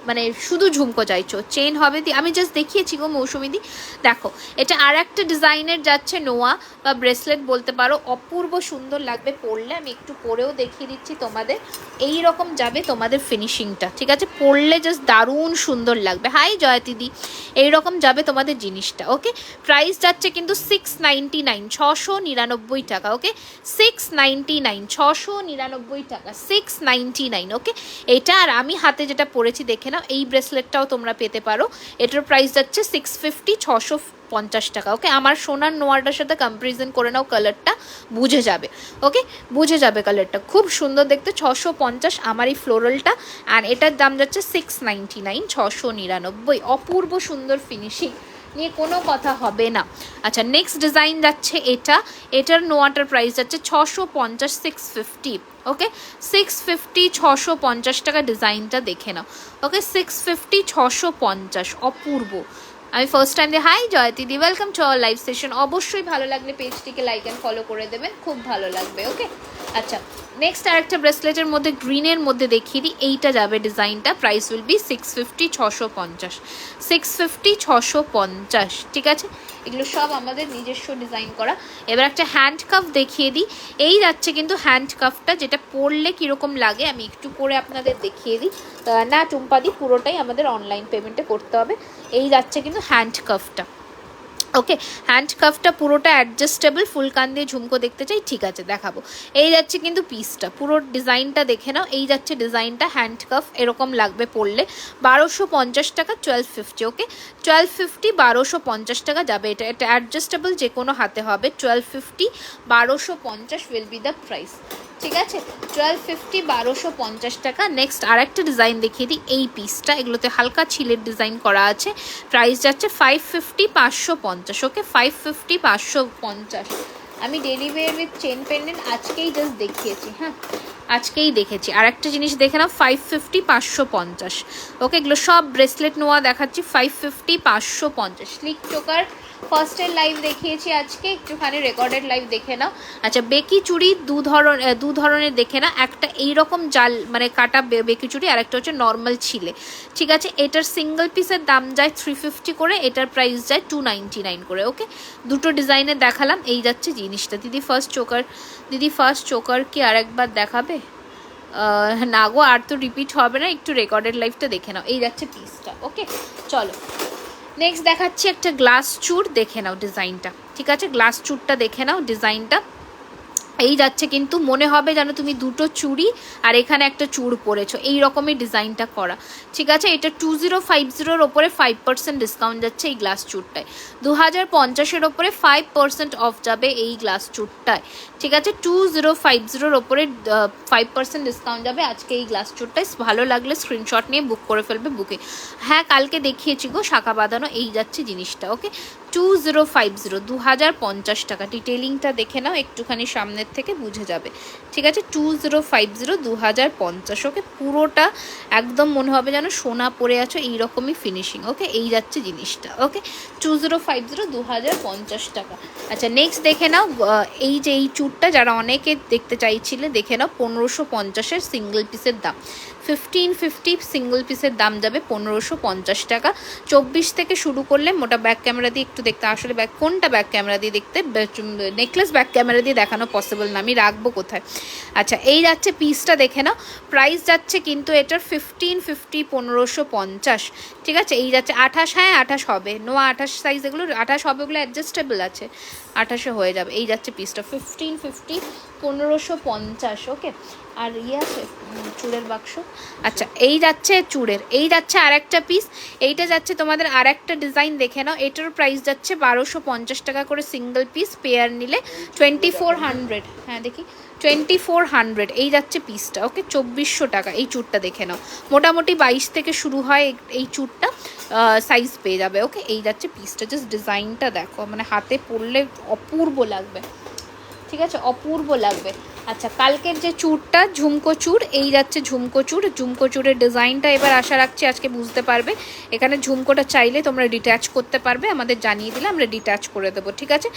মানে শুধু ঝুমকো চাইছো? চেন হবে দি, আমি জাস্ট দেখিয়েছি গো মৌসুমিদি। দেখো, এটা আর একটা ডিজাইনের যাচ্ছে, নোয়া বা ব্রেসলেট বলতে পারো, অপূর্ব সুন্দর লাগবে পরলে। আমি একটু পরেও দেখিয়ে দিচ্ছি তোমাদের, এই রকম যাবে তোমাদের ফিনিশিংটা, ঠিক আছে। পরলে জাস্ট দারুণ সুন্দর লাগবে। হাই জয়তিদি, এইরকম যাবে তোমাদের জিনিসটা। ওকে, প্রাইস যাচ্ছে কিন্তু 699, 699 টাকা। ওকে, 699, 699 টাকা, 699। ওকে, এটা আর আমি হাতে যেটা পরেছি দেখে নাও, এই ব্রেসলেটটাও তোমরা পেতে পারো। এটার প্রাইস যাচ্ছে 650, 650 টাকা। ওকে, আমার সোনার নোয়াটার সাথে কম্পারিজন করে নাও, কালারটা বুঝে যাবে। ওকে, বুঝে যাবে কালারটা, খুব সুন্দর দেখতে। 650 আমার এই ফ্লোরালটা, আর এটার দাম যাচ্ছে 699, 699। অপূর্ব সুন্দর ফিনিশিং নিয়ে কোনো কথা হবে না। আচ্ছা, নেক্সট ডিজাইন যাচ্ছে এটা, এটার নোয়াটার প্রাইস যাচ্ছে 650, 650। ওকে, 650, 650 টাকা। ডিজাইনটা দেখে নাও। ওকে, 650, 650, অপূর্ব। আমি ফার্স্ট টাইম দিয়ে, হাই জয়তিদি, welcome to our live session. অবশ্যই ভালো লাগলে পেজটিকে লাইক অ্যান্ড ফলো করে দেবেন, খুব ভালো লাগবে। ওকে, আচ্ছা, নেক্সট আরেকটা ব্রেসলেটের মধ্যে গ্রিনের মধ্যে দেখিয়ে দিই, এইটা যাবে ডিজাইনটা। প্রাইস উইল বি 650, 650, 650, 650, ঠিক আছে। এগুলো সব আমাদের নিজস্ব ডিজাইন করা। এবার একটা হ্যান্ড কাফ দেখিয়ে দিই, এই যাচ্ছে কিন্তু হ্যান্ড কাফটা, যেটা পরলে কীরকম লাগে আমি একটু পরে আপনাদের দেখিয়ে দিই। না টুম্পাদি, পুরোটাই আমাদের অনলাইন পেমেন্টে করতে হবে। এই যাচ্ছে কিন্তু হ্যান্ড কাফটা, ওকে, হ্যান্ড কাফটা পুরোটা অ্যাডজাস্টেবল, ফুল কান দিয়ে ঝুমকো দেখতে চাই, ঠিক আছে দেখাবো। এই যাচ্ছে কিন্তু পিসটা, পুরো ডিজাইনটা দেখে নাও। এই যাচ্ছে ডিজাইনটা, হ্যান্ড কাফ এরকম লাগবে পরলে। 1250 টাকা, 1250। ওকে, 1250, 1250 টাকা যাবে। এটা অ্যাডজাস্টেবল, যে কোনো হাতে হবে। 1250, 1250 উইল বি দ্য প্রাইস। ঠিক আছে, 1250, 1250 টাকা। নেক্সট আর একটা ডিজাইন দেখিয়ে দিই। এই পিসটা, এগুলোতে হালকা ছিলের ডিজাইন করা আছে। প্রাইস যাচ্ছে 550, 550। ওকে, 550, 550। আমি daily wear with chain pendant আজকেই জাস্ট দেখিয়েছি, হ্যাঁ আজকেই দেখেছি। আর একটা জিনিস দেখে নাও, 550, 550। ওকে, এগুলো সব ব্রেসলেট নোয়া দেখাচ্ছি। 550, 550। স্লিক চোকার ফার্স্টের লাইভ দেখিয়েছি আজকে, একটুখানি রেকর্ডেড লাইভ দেখে নাও। আচ্ছা, বেকি চুড়ি দু ধরনের দেখে না, একটা এইরকম জাল মানে কাটা বেকি চুড়ি, আর একটা হচ্ছে নর্মাল ছিলে। ঠিক আছে, এটার সিঙ্গেল পিসের দাম যায় 350 করে, এটার প্রাইস যায় 299 করে। ওকে, দুটো ডিজাইনের দেখালাম। এই যাচ্ছে জিনিসটা। দিদি ফার্স্ট চোকার কি আর একবার দেখাবে? না গো, আর তো রিপিট হবে না, একটু রেকর্ডেড লাইভটা দেখে নাও। এই যাচ্ছে পিসটা। ওকে, চলো নেক্সট দেখাচ্ছি একটা গ্লাস চুড়, দেখে নাও ডিজাইনটা। ঠিক আছে, গ্লাস চুড়টা দেখে নাও ডিজাইনটা। এই যাচ্ছে কিন্তু মনে হবে যেন তুমি দুটো চুড়ি আর এখানে একটা চুড় পরেছো, এই রকমই ডিজাইনটা করা। ঠিক আছে, এটা 2050-র ওপরে 5% ডিসকাউন্ট যাচ্ছে এই গ্লাস চুড়টায়। 2050-এর ওপরে 5% অফ যাবে এই গ্লাস চুড়টায়। ঠিক আছে, 2050-র ওপরে 5% ডিসকাউন্ট যাবে আজকে এই গ্লাস চুড়টায়। ভালো লাগলে স্ক্রিনশট নিয়ে বুক করে ফেলবে বুকে। হ্যাঁ, কালকে দেখিয়েছি গো শাখা বাঁধানো। এই যাচ্ছে জিনিসটা। ওকে, 2050, 2050 টাকা। ডিটেলিংটা দেখে নাও একটুখানি সামনের থেকে, বুঝে যাবে। ঠিক আছে, 2050, 2050। ওকে, পুরোটা একদম মনে হবে যেন সোনা পরে আছো, এইরকমই ফিনিশিং। ওকে, এই যাচ্ছে জিনিসটা। ওকে, 2050, 2050 টাকা। আচ্ছা, নেক্সট দেখে নাও এই যে এই চুড়টা, যারা অনেকে দেখতে চাইছিলে, দেখে নাও 1550-এর সিঙ্গেল পিসের দাম। 1550 সিঙ্গেল পিসের দাম যাবে 1550 টাকা। 24 থেকে শুরু করলে মোটা ব্যাক ক্যামেরা দিয়ে একটু দেখতে, আসলে কোনটা ব্যাক ক্যামেরা দিয়ে দেখতে, নেকলেস ব্যাক ক্যামেরা দিয়ে দেখানো পসিবল না, আমি রাখবো কোথায়। আচ্ছা, এই যাচ্ছে পিসটা দেখে নাও। প্রাইস যাচ্ছে কিন্তু এটার 1550, 1550। ঠিক আছে, এই যাচ্ছে 28। হ্যাঁ 28 হবে, নোয়া 28 সাইজ, এগুলো 28 হবে, ওগুলো অ্যাডজাস্টেবল আছে, 28-এ হয়ে যাবে। এই যাচ্ছে পিসটা 1550, 1550। ওকে, আর আছে চুড়ের বাক্স। আচ্ছা, এই যাচ্ছে চুড়ের। এই যাচ্ছে আর একটা পিস। এইটা যাচ্ছে তোমাদের আর একটা ডিজাইন দেখে নাও। এটার প্রাইস যাচ্ছে 1250 টাকা করে সিঙ্গেল পিস, পেয়ার নিলে 2400। হ্যাঁ দেখি, 2400 এই যাচ্ছে পিসটা। ওকে, 2400 টাকা এই চুড়টা দেখে নাও। মোটামুটি 22 থেকে শুরু হয় এই চুড়টা, সাইজ পেয়ে যাবে। ওকে, এই যাচ্ছে পিসটা। জাস্ট ডিজাইনটা দেখো, মানে হাতে পরলে অপূর্ব লাগবে। ঠিক আছে, অপূর্ব লাগবে। আচ্ছা, কালকের যে চুড়টা ঝুমকো চুড়, এই যাচ্ছে ঝুমকো চুড়ের ডিজাইনটা এবার আশা রাখছি আজকে বুঝতে পারবে। এখানে ঝুমকোটা চাইলে তোমরা ডিট্যাচ করতে পারবে, আমাদের জানিয়ে দিলে আমরা ডিট্যাচ করে দেবো। ঠিক আছে,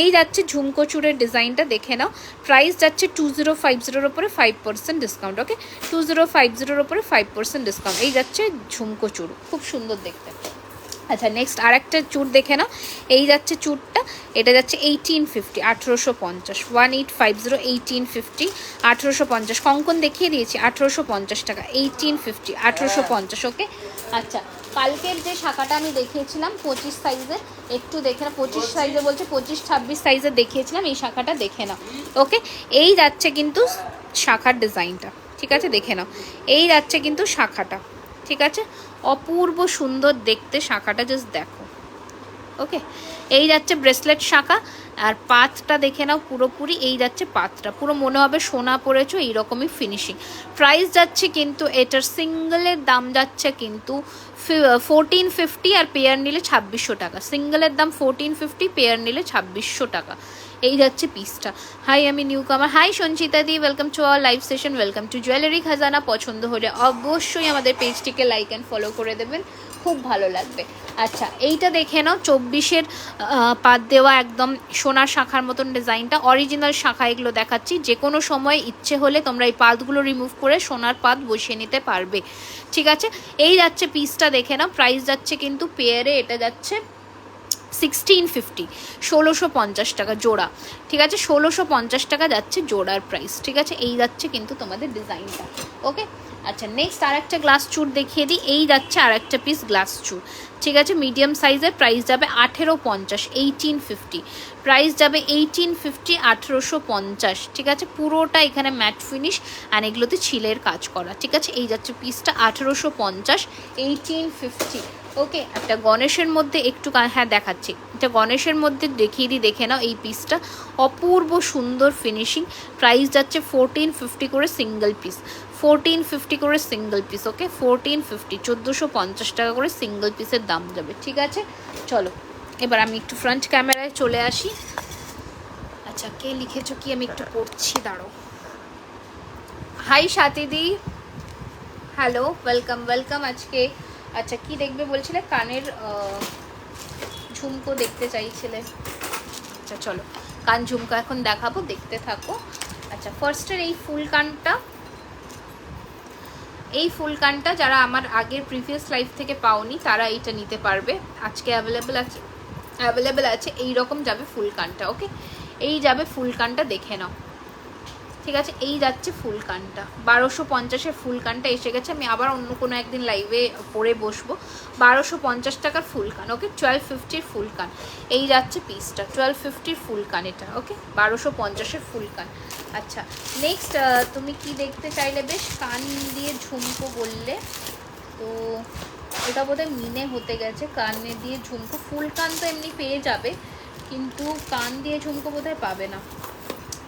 এই যাচ্ছে ঝুমকো চুড়ের ডিজাইনটা দেখে নাও। প্রাইস যাচ্ছে 2050-এর ওপরে 5% ডিসকাউন্ট। ওকে, 2050-এর ওপরে 5% ডিসকাউন্ট। এই যাচ্ছে ঝুমকো চুড়, খুব সুন্দর দেখতে। আচ্ছা, নেক্সট আর একটা চুড় দেখে নাও। এই যাচ্ছে চুড়টা, এটা যাচ্ছে 1850, 1850। 1850, 1850, 1850। কঙ্কন দেখিয়ে দিয়েছি, 1850 টাকা। 1850, 1850। ওকে, আচ্ছা, কালকের যে শাখাটা আমি দেখিয়েছিলাম 25 সাইজের, একটু দেখে না, 25 সাইজে বলছে, 25-26 সাইজের দেখিয়েছিলাম, এই শাখাটা দেখে নাও। ওকে, এই যাচ্ছে কিন্তু শাখার ডিজাইনটা। ঠিক আছে, দেখে নাও। এই যাচ্ছে কিন্তু শাখাটা। ঠিক আছে, অপূর্ব সুন্দর দেখতে শাখাটা, জাস্ট দেখো। ওকে, এই যাচ্ছে ব্রেসলেট শাখা, আর পাতটা দেখে নাও পুরোপুরি। এই যাচ্ছে পাতটা, পুরো মনে হবে সোনা পরেছো, এইরকমই ফিনিশিং। প্রাইস যাচ্ছে কিন্তু এটার সিঙ্গেলের দাম যাচ্ছে কিন্তু 1450, আর পেয়ার নিলে 2600 টাকা। সিঙ্গেলের দাম 1450, পেয়ার নিলে 2600 টাকা। এই যাচ্ছে পিসটা। হাই, আমি নিউ কামার। হাই সঞ্চিতা দি, welcome to our live session, welcome to jewellery Khazana. পছন্দ হলে অবশ্যই আমাদের পেজটিকে লাইক অ্যান্ড ফলো করে দেবেন, খুব ভালো লাগবে। আচ্ছা, এইটা দেখে নাও, 24-এর পাত দেওয়া একদম সোনার শাখার মতন ডিজাইনটা, অরিজিনাল শাখা এগুলো দেখাচ্ছি। যে কোনো সময় ইচ্ছে হলে তোমরা এই পাতগুলো রিমুভ করে সোনার পাত বসিয়ে নিতে পারবে। ঠিক আছে, এই যাচ্ছে পিসটা দেখে নাও। প্রাইস যাচ্ছে কিন্তু পেয়ারে এটা যাচ্ছে 1650, 1650 টাকা জোড়া। ঠিক আছে, 1650 টাকা যাচ্ছে জোড়ার প্রাইস। ঠিক আছে, এই যাচ্ছে কিন্তু তোমাদের ডিজাইনটা। ওকে, আচ্ছা নেক্সট আর একটা গ্লাস চুর দেখিয়ে দিই। এই যাচ্ছে আর একটা পিস গ্লাস চুর, ঠিক আছে, মিডিয়াম সাইজের, প্রাইস যাবে 1850, 1850 প্রাইস যাবে, 1850, 1850, ঠিক আছে। পুরোটা এখানে ম্যাট ফিনিশ অ্যান্ড এগুলোতে ছিলের কাজ করা, ঠিক আছে। এই যাচ্ছে পিসটা 1850, 1850। ওকে, একটা গণেশের মধ্যে একটু হ্যাঁ দেখাচ্ছি, এটা গণেশের মধ্যে দেখিয়ে দিই, দেখে নাও এই পিসটা, অপূর্ব সুন্দর ফিনিশিং। প্রাইস যাচ্ছে 1450 করে সিঙ্গেল পিস, 1450 করে সিঙ্গেল পিস। ওকে 1450, 1450 টাকা করে সিঙ্গেল পিসের দাম যাবে, ঠিক আছে। চলো এবার আমি একটু ফ্রন্ট ক্যামেরায় চলে আসি। আচ্ছা কে লিখেছো কি আমি একটু পড়ছি, দাঁড়ো। হাই সাথীদি, হ্যালো, ওয়েলকাম ওয়েলকাম। আজকে আচ্ছা কি দেখবে বলছিলে, কানের ঝুমকো দেখতে চাইছিলে। আচ্ছা চলো কান ঝুমকো এখন দেখাবো, দেখতে থাকো। আচ্ছা ফার্স্টের এই ফুল কানটা, এই ফুল কানটা যারা আমার আগের প্রিভিয়াস লাইফ থেকে পাওনি তারা এইটা নিতে পারবে, আজকে অ্যাভেলেবেল আছে এই রকম যাবে ফুল কানটা। ওকে এই যাবে ফুল কানটা, দেখে নাও, ঠিক আছে। এই যাচ্ছে ফুল কানটা, 1250-এর ফুল কানটা এসে গেছে। আমি আবার অন্য কোনো একদিন লাইভে পরে বসবো। 1250 টাকার ফুল কান, ওকে 1250-র ফুল কান। এই যাচ্ছে পিসটা 1250-র ফুল কান এটা, ওকে 1250-এর ফুল কান। আচ্ছা নেক্সট তুমি কি দেখতে চাইলে, বেশ কান দিয়ে ঝুমকো বললে তো, ওটা বোধহয় মিনে হতে গেছে। কানে দিয়ে ঝুমকো, ফুল কান তো এমনি পেয়ে যাবে, কিন্তু কান দিয়ে ঝুমকো বোধহয় পাবে না।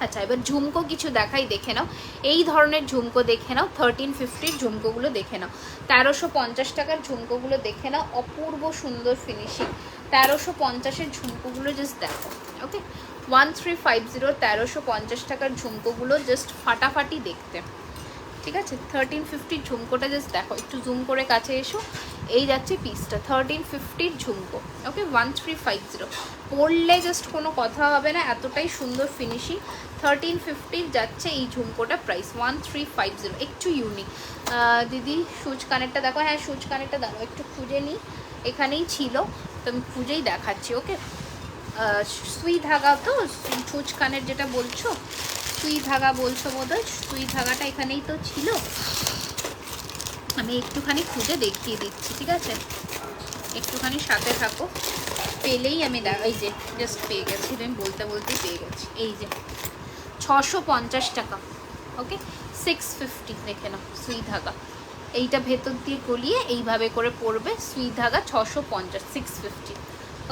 আচ্ছা এবার ঝুমকো কিছু দেখাই, দেখে নাও এই ধরনের ঝুমকো, দেখে নাও 1350-র ঝুমকোগুলো দেখে নাও, 1350 টাকার ঝুমকোগুলো দেখে নাও, অপূর্ব সুন্দর ফিনিশিং। 1350-এর ঝুমকোগুলো জাস্ট দেখো, ওকে 1350, 1350 টাকার ঝুমকোগুলো জাস্ট ফাটাফাটি দেখতে, ঠিক আছে। 1350 ঝুমকোটা জাস্ট দেখো, একটু জুম করে কাছে এসো। এই যাচ্ছে পিসটা 1350-র ঝুমকো, ওকে 1350। পরলে জাস্ট কোনো কথা হবে না, এতটাই সুন্দর ফিনিশিং। 1350 যাচ্ছে এই ঝুমকোটা, প্রাইস 1350, একটু ইউনিক। দিদি সুচ কানেরটা দেখো, হ্যাঁ সুচ কানেরটা দেখো, একটু খুঁজে নিই, এখানেই ছিল তো আমি খুঁজেই দেখাচ্ছি। ওকে সুই ধাগা তো, সুচ কানের যেটা বলছো, সুই ধাগা বলছো বোধহয়, সুই ধাগাটা এখানেই তো ছিল, আমি একটুখানি খুঁজে দেখিয়ে দিচ্ছি, ঠিক আছে, একটুখানি সাথে থাকো। পেলেই আমি এই যে জাস্ট পেয়ে গেছি, আমি বলতে বলতেই পেয়ে গেছি। এই যে 650 টাকা, ওকে 650, দেখে নাও সুই ধাগা, এইটা ভেতর দিয়ে গলিয়ে এইভাবে করে পড়বে, সুই ধাগা 650, 650,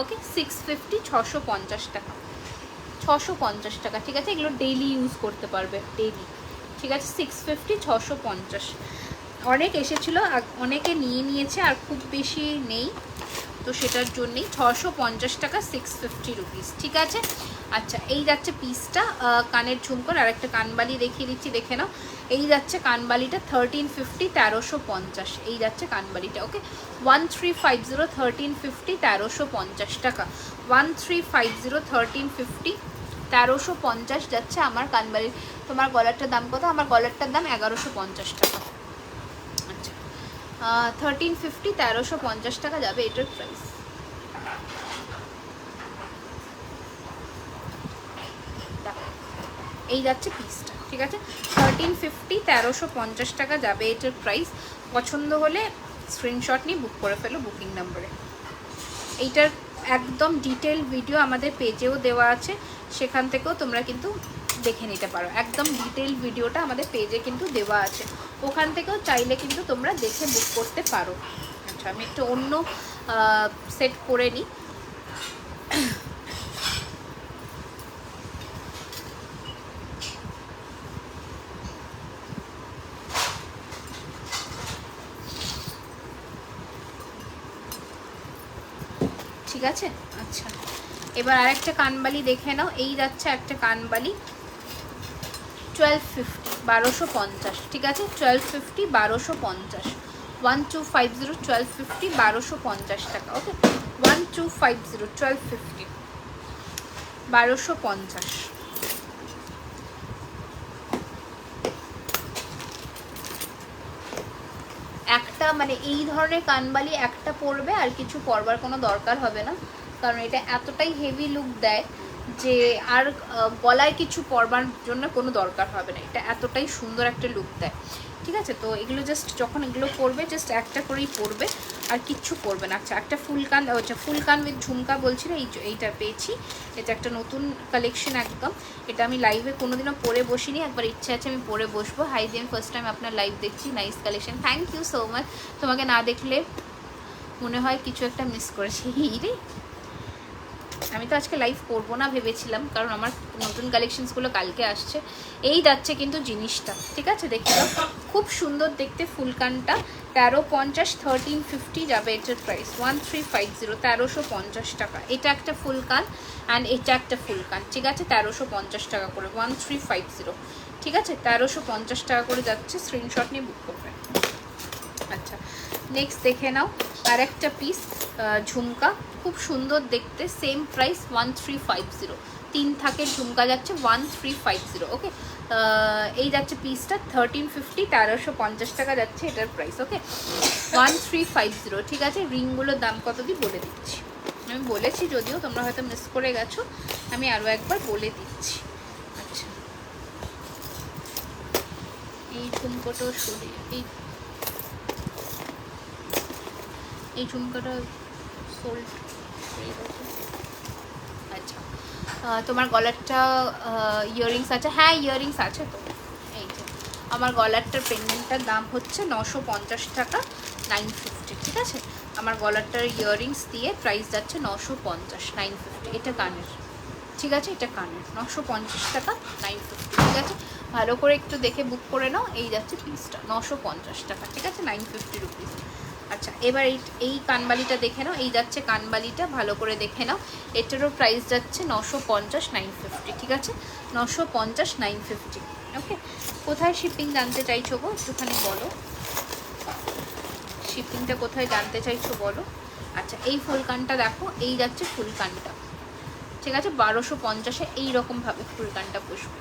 ওকে 650, 650 টাকা, 650 টাকা, ঠিক আছে। এগুলো ডেইলি ইউজ করতে পারবে, ডেইলি, ঠিক আছে। 650, 650 অনেক এসেছিলো, অনেকে নিয়ে নিয়েছে, আর খুব বেশি নেই তো সেটার জন্যেই 650 টাকা, 650 রুপিস, ঠিক আছে। আচ্ছা এই যাচ্ছে পিসটা, কানের ঝুমকোর আর একটা কানবালি দেখিয়ে দিচ্ছি, দেখে নাও। এই যাচ্ছে কানবালিটা 1350, 1350, এই যাচ্ছে কানবালিটা, ওকে 1350, 1350, 1350 টাকা, 1350, 1350, 1350 যাচ্ছে আমার কানবালির। তোমার গলারটার দাম কত? আমার গলারটার দাম 1150 টাকা। আচ্ছা 1350, 1350 টাকা যাবে এটার প্রাইস। এই যাচ্ছে পিসটা, ঠিক আছে। 1350, 1350 টাকা যাবে এটার প্রাইস। পছন্দ হলে স্ক্রিনশট নিয়ে বুক করে ফেলো বুকিং নাম্বারে। এইটার একদম ডিটেল ভিডিও আমাদের পেজেও দেওয়া আছে, সেখান থেকেও তোমরা কিন্তু দেখে নিতে পারো। একদম ডিটেল ভিডিওটা আমাদের পেজে কিন্তু দেওয়া আছে, ওখান থেকেও চাইলে কিন্তু তোমরা দেখে বুক করতে পারো। আচ্ছা আমি একটু অন্য সেট করে নিই। ঠিক আছে আচ্ছা এবার আরেকটা কানবালি দেখে নাও। এই যাচ্ছে একটা কানবালি 1250, 1250, ঠিক আছে 1250, 1250, 1250, 1250, 1250 টাকা, ওকে 1250, 1250, 1250। একটা মানে এই ধরনের কানবালি একটা পরবে, আর কিছু পরবার কোনো দরকার হবে না, কারণ এটা এতটাই হেভি লুক দেয় যে আর গলায় কিছু পরবার জন্য কোনো দরকার হবে না, এটা এতটাই সুন্দর একটা লুক দেয়। ঠিক আছে? তো এগুলো জাস্ট যখন এগুলো পরবে জাস্ট একটা করেই পরবে, আর কিচ্ছু পরবে না। আচ্ছা, একটা ফুলকান, আচ্ছা ফুলকান উইথ ঝুমকা বলছি না, এইটা পেয়েছি। এটা একটা নতুন কালেকশন একদম। এটা আমি লাইভে কোনোদিনও পরে বসিনি, একবার ইচ্ছে আছে আমি পরে বসবো। হাই দেন, ফার্স্ট টাইম আপনার লাইভ দেখছি, nice collection, thank you so much. তোমাকে না দেখলে মনে হয় কিছু একটা মিস করেছি রে। আমি তো আজকে লাইভ করবো না ভেবেছিলাম, কারণ আমার নতুন কালেকশনসগুলো কালকে আসছে। এই যাচ্ছে কিন্তু জিনিসটা, ঠিক আছে? দেখে দাও, খুব সুন্দর দেখতে ফুলকানটা। 1350, 1350 যাবে এটার প্রাইস, 1350, 1350 টাকা। এটা একটা ফুলকান অ্যান্ড এটা একটা ফুলকান, ঠিক আছে? 1350 টাকা করে, 1350, ঠিক আছে? 1350 টাকা করে যাচ্ছে, স্ক্রিনশট নিয়ে বুক করবে। আচ্ছা, নেক্সট দেখে নাও আর একটা পিস ঝুমকা, খুব সুন্দর দেখতে, সেম প্রাইস 1350। 3 থাকের ঝুমকা যাচ্ছে 1350, ওকে? এই যাচ্ছে পিসটা 1350, 1350 টাকা যাচ্ছে এটার প্রাইস, ওকে? 1350, ঠিক আছে? রিংগুলোর দাম কত দিই বলে দিচ্ছি, আমি বলেছি যদিও তোমরা হয়তো মিস করে গেছো, আমি আরও একবার বলে দিচ্ছি। আচ্ছা, এই ঝুমকোটাও সরিয়ে, এই ঝুমকাটা সোল্ড। আচ্ছা, তোমার গলারটা ইয়াররিংস আছে? হ্যাঁ, ইয়াররিংস আছে তো। এই যে আমার গলারটার পেন্ডেন্টটার দাম হচ্ছে 950 টাকা, 950, ঠিক আছে? আমার গলারটার ইয়াররিংস দিয়ে প্রাইস যাচ্ছে 950, 950। এটা কানের, ঠিক আছে? এটা কানের 950 টাকা, 950, ঠিক আছে? ভালো করে একটু দেখে বুক করে নাও। এই যাচ্ছে পিসটা 950 টাকা, ঠিক আছে? 950 রুপিস। আচ্ছা, এবার এই কানবালিটা দেখে নাও, এই যাচ্ছে কানবালিটা, ভালো করে দেখে নাও। এটারও প্রাইস যাচ্ছে 950, 950, ঠিক আছে? 950, 950, ওকে? কোথায় শিপিং জানতে চাইছো গো, একটুখানি বলো, শিপিংটা কোথায় জানতে চাইছো বলো। আচ্ছা, এই ফুলকানটা দেখো, এই যাচ্ছে ফুলকানটা, ঠিক আছে? 1250-এ এইরকমভাবে ফুলকানটা বসবে,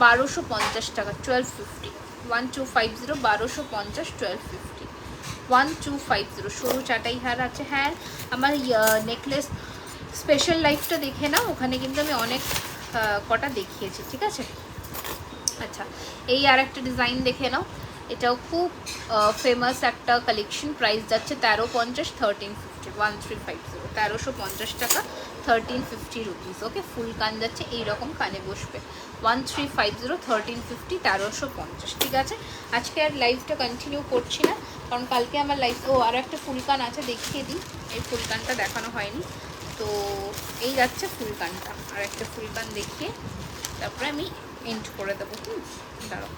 1250 টাকা, 1250, 1250, 1250, 1250, 1250। সরু চাটাই হার আছে। হ্যাঁ, আমার নেকলেস স্পেশাল লাইফটা দেখে নাও, ওখানে কিন্তু আমি অনেক কটা দেখিয়েছি, ঠিক আছে? আচ্ছা, এই আর একটা ডিজাইন দেখে নাও, এটাও খুব ফেমাস একটা কালেকশন, প্রাইস যাচ্ছে 1350, 1350, 1350, 1350 টাকা, 1350 রুপিস, ওকে? ফুল কান যাচ্ছে এইরকম কানে বসবে, 1350, 1350, 1350, ঠিক আছে? আজকে আর লাইভটা কন্টিনিউ করছি না, কারণ কালকে আমার লাইভ, আর একটা ফুলকান আছে, দেখিয়ে দিই। এই ফুলকানটা দেখানো হয়নি, তো এই যাচ্ছে ফুলকানটা, আর একটা ফুলকান দেখিয়ে তারপরে আমি এন্ড করে দেবো। দাঁড়াও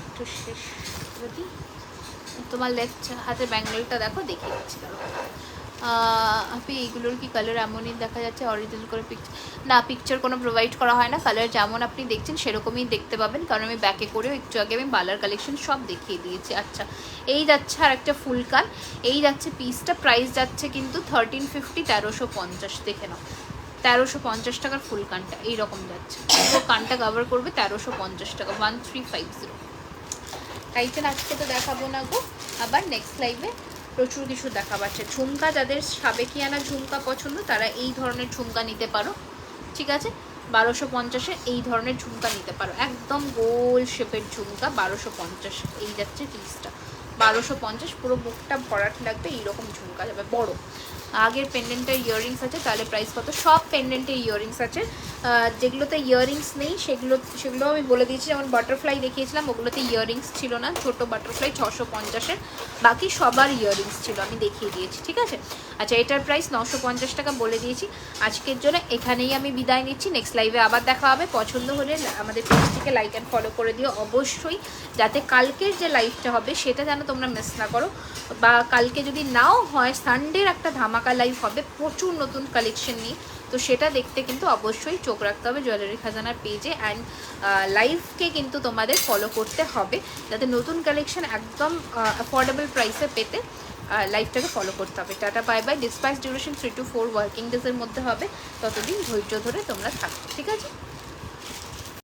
একটু শেষ যদি, তোমার লেফট হাতের ব্যাঙ্গেলটা দেখো, দেখিয়ে দিচ্ছি। দাঁড়াও, আপনি এইগুলোর কি কালার এমনই দেখা যাচ্ছে অরিজিনাল করে পিকচার? না, পিকচার কোনো প্রোভাইড করা হয় না, কালার যেমন আপনি দেখছেন সেরকমই দেখতে পাবেন, কারণ আমি ব্যাকে করেও একটু আগে আমি বালার কালেকশন সব দেখিয়ে দিয়েছি। আচ্ছা, এই যাচ্ছে আর একটা ফুলকান, এই যাচ্ছে পিসটা, প্রাইস যাচ্ছে কিন্তু 1350, 1350, দেখে নাও, 1350 টাকার ফুলকানটা এইরকম যাচ্ছে, তো কানটা কভার করবে 1350 টাকা, 1350। টাইটেন আজকে তো দেখাবো না গো, আবার নেক্সট লাইভে প্রচুর কিছু দেখা পাচ্ছে। ঝুমকা, যাদের সাবেকিয়ানা ঝুমকা পছন্দ তারা এই ধরনের ঝুমকা নিতে পারো, ঠিক আছে? 1250-এ এই ধরনের ঝুমকা নিতে পারো, একদম গোল শেপের ঝুমকা, 1250। এই যাচ্ছে পিসটা 1250, পুরো বুকটা ভরাট লাগবে, এইরকম ঝুমকা যাবে বড়। আগের পেন্ডেন্টের ইয়াররিংস আছে, তাহলে প্রাইস কত? সব পেন্ডেন্টের ইয়াররিংস আছে, যেগুলোতে ইয়াররিংস নেই সেগুলো আমি বলে দিয়েছি। যেমন বাটারফ্লাই দেখিয়েছিলাম, ওগুলোতে ইয়াররিংস ছিল না, ছোট বাটারফ্লাই 650-এর, বাকি সবার ইয়াররিংস ছিল, আমি দেখিয়ে দিয়েছি, ঠিক আছে? আচ্ছা, এটার প্রাইস 950 টাকা বলে দিয়েছি। আজকের জন্য এখানেই আমি বিদায় নিচ্ছি, নেক্সট লাইভে আবার দেখা হবে। পছন্দ হলে আমাদের পেজটিকে লাইক অ্যান্ড ফলো করে দিও অবশ্যই, যাতে কালকের যে লাইভটা হবে সেটা যেন তোমরা মিস না করো, বা কালকে যদি নাও হয় সানডের একটা ধামাকা লাইভ হবে প্রচুর নতুন কালেকশন নিয়ে, তো সেটা দেখতে কিন্তু অবশ্যই চোখ রাখতে হবে জুয়েলারি খাজানার পেজে, অ্যান্ড লাইভকে কিন্তু তোমাদের ফলো করতে হবে, যাতে নতুন কালেকশন একদম অ্যাফোর্ডেবল প্রাইসে পেতে লাইভটাকে ফলো করতে হবে। টাটা, bye bye. Dispatch duration 3 to 4 working ডেজের মধ্যে হবে, ততদিন ধৈর্য ধরে তোমরা থাকো, ঠিক আছে?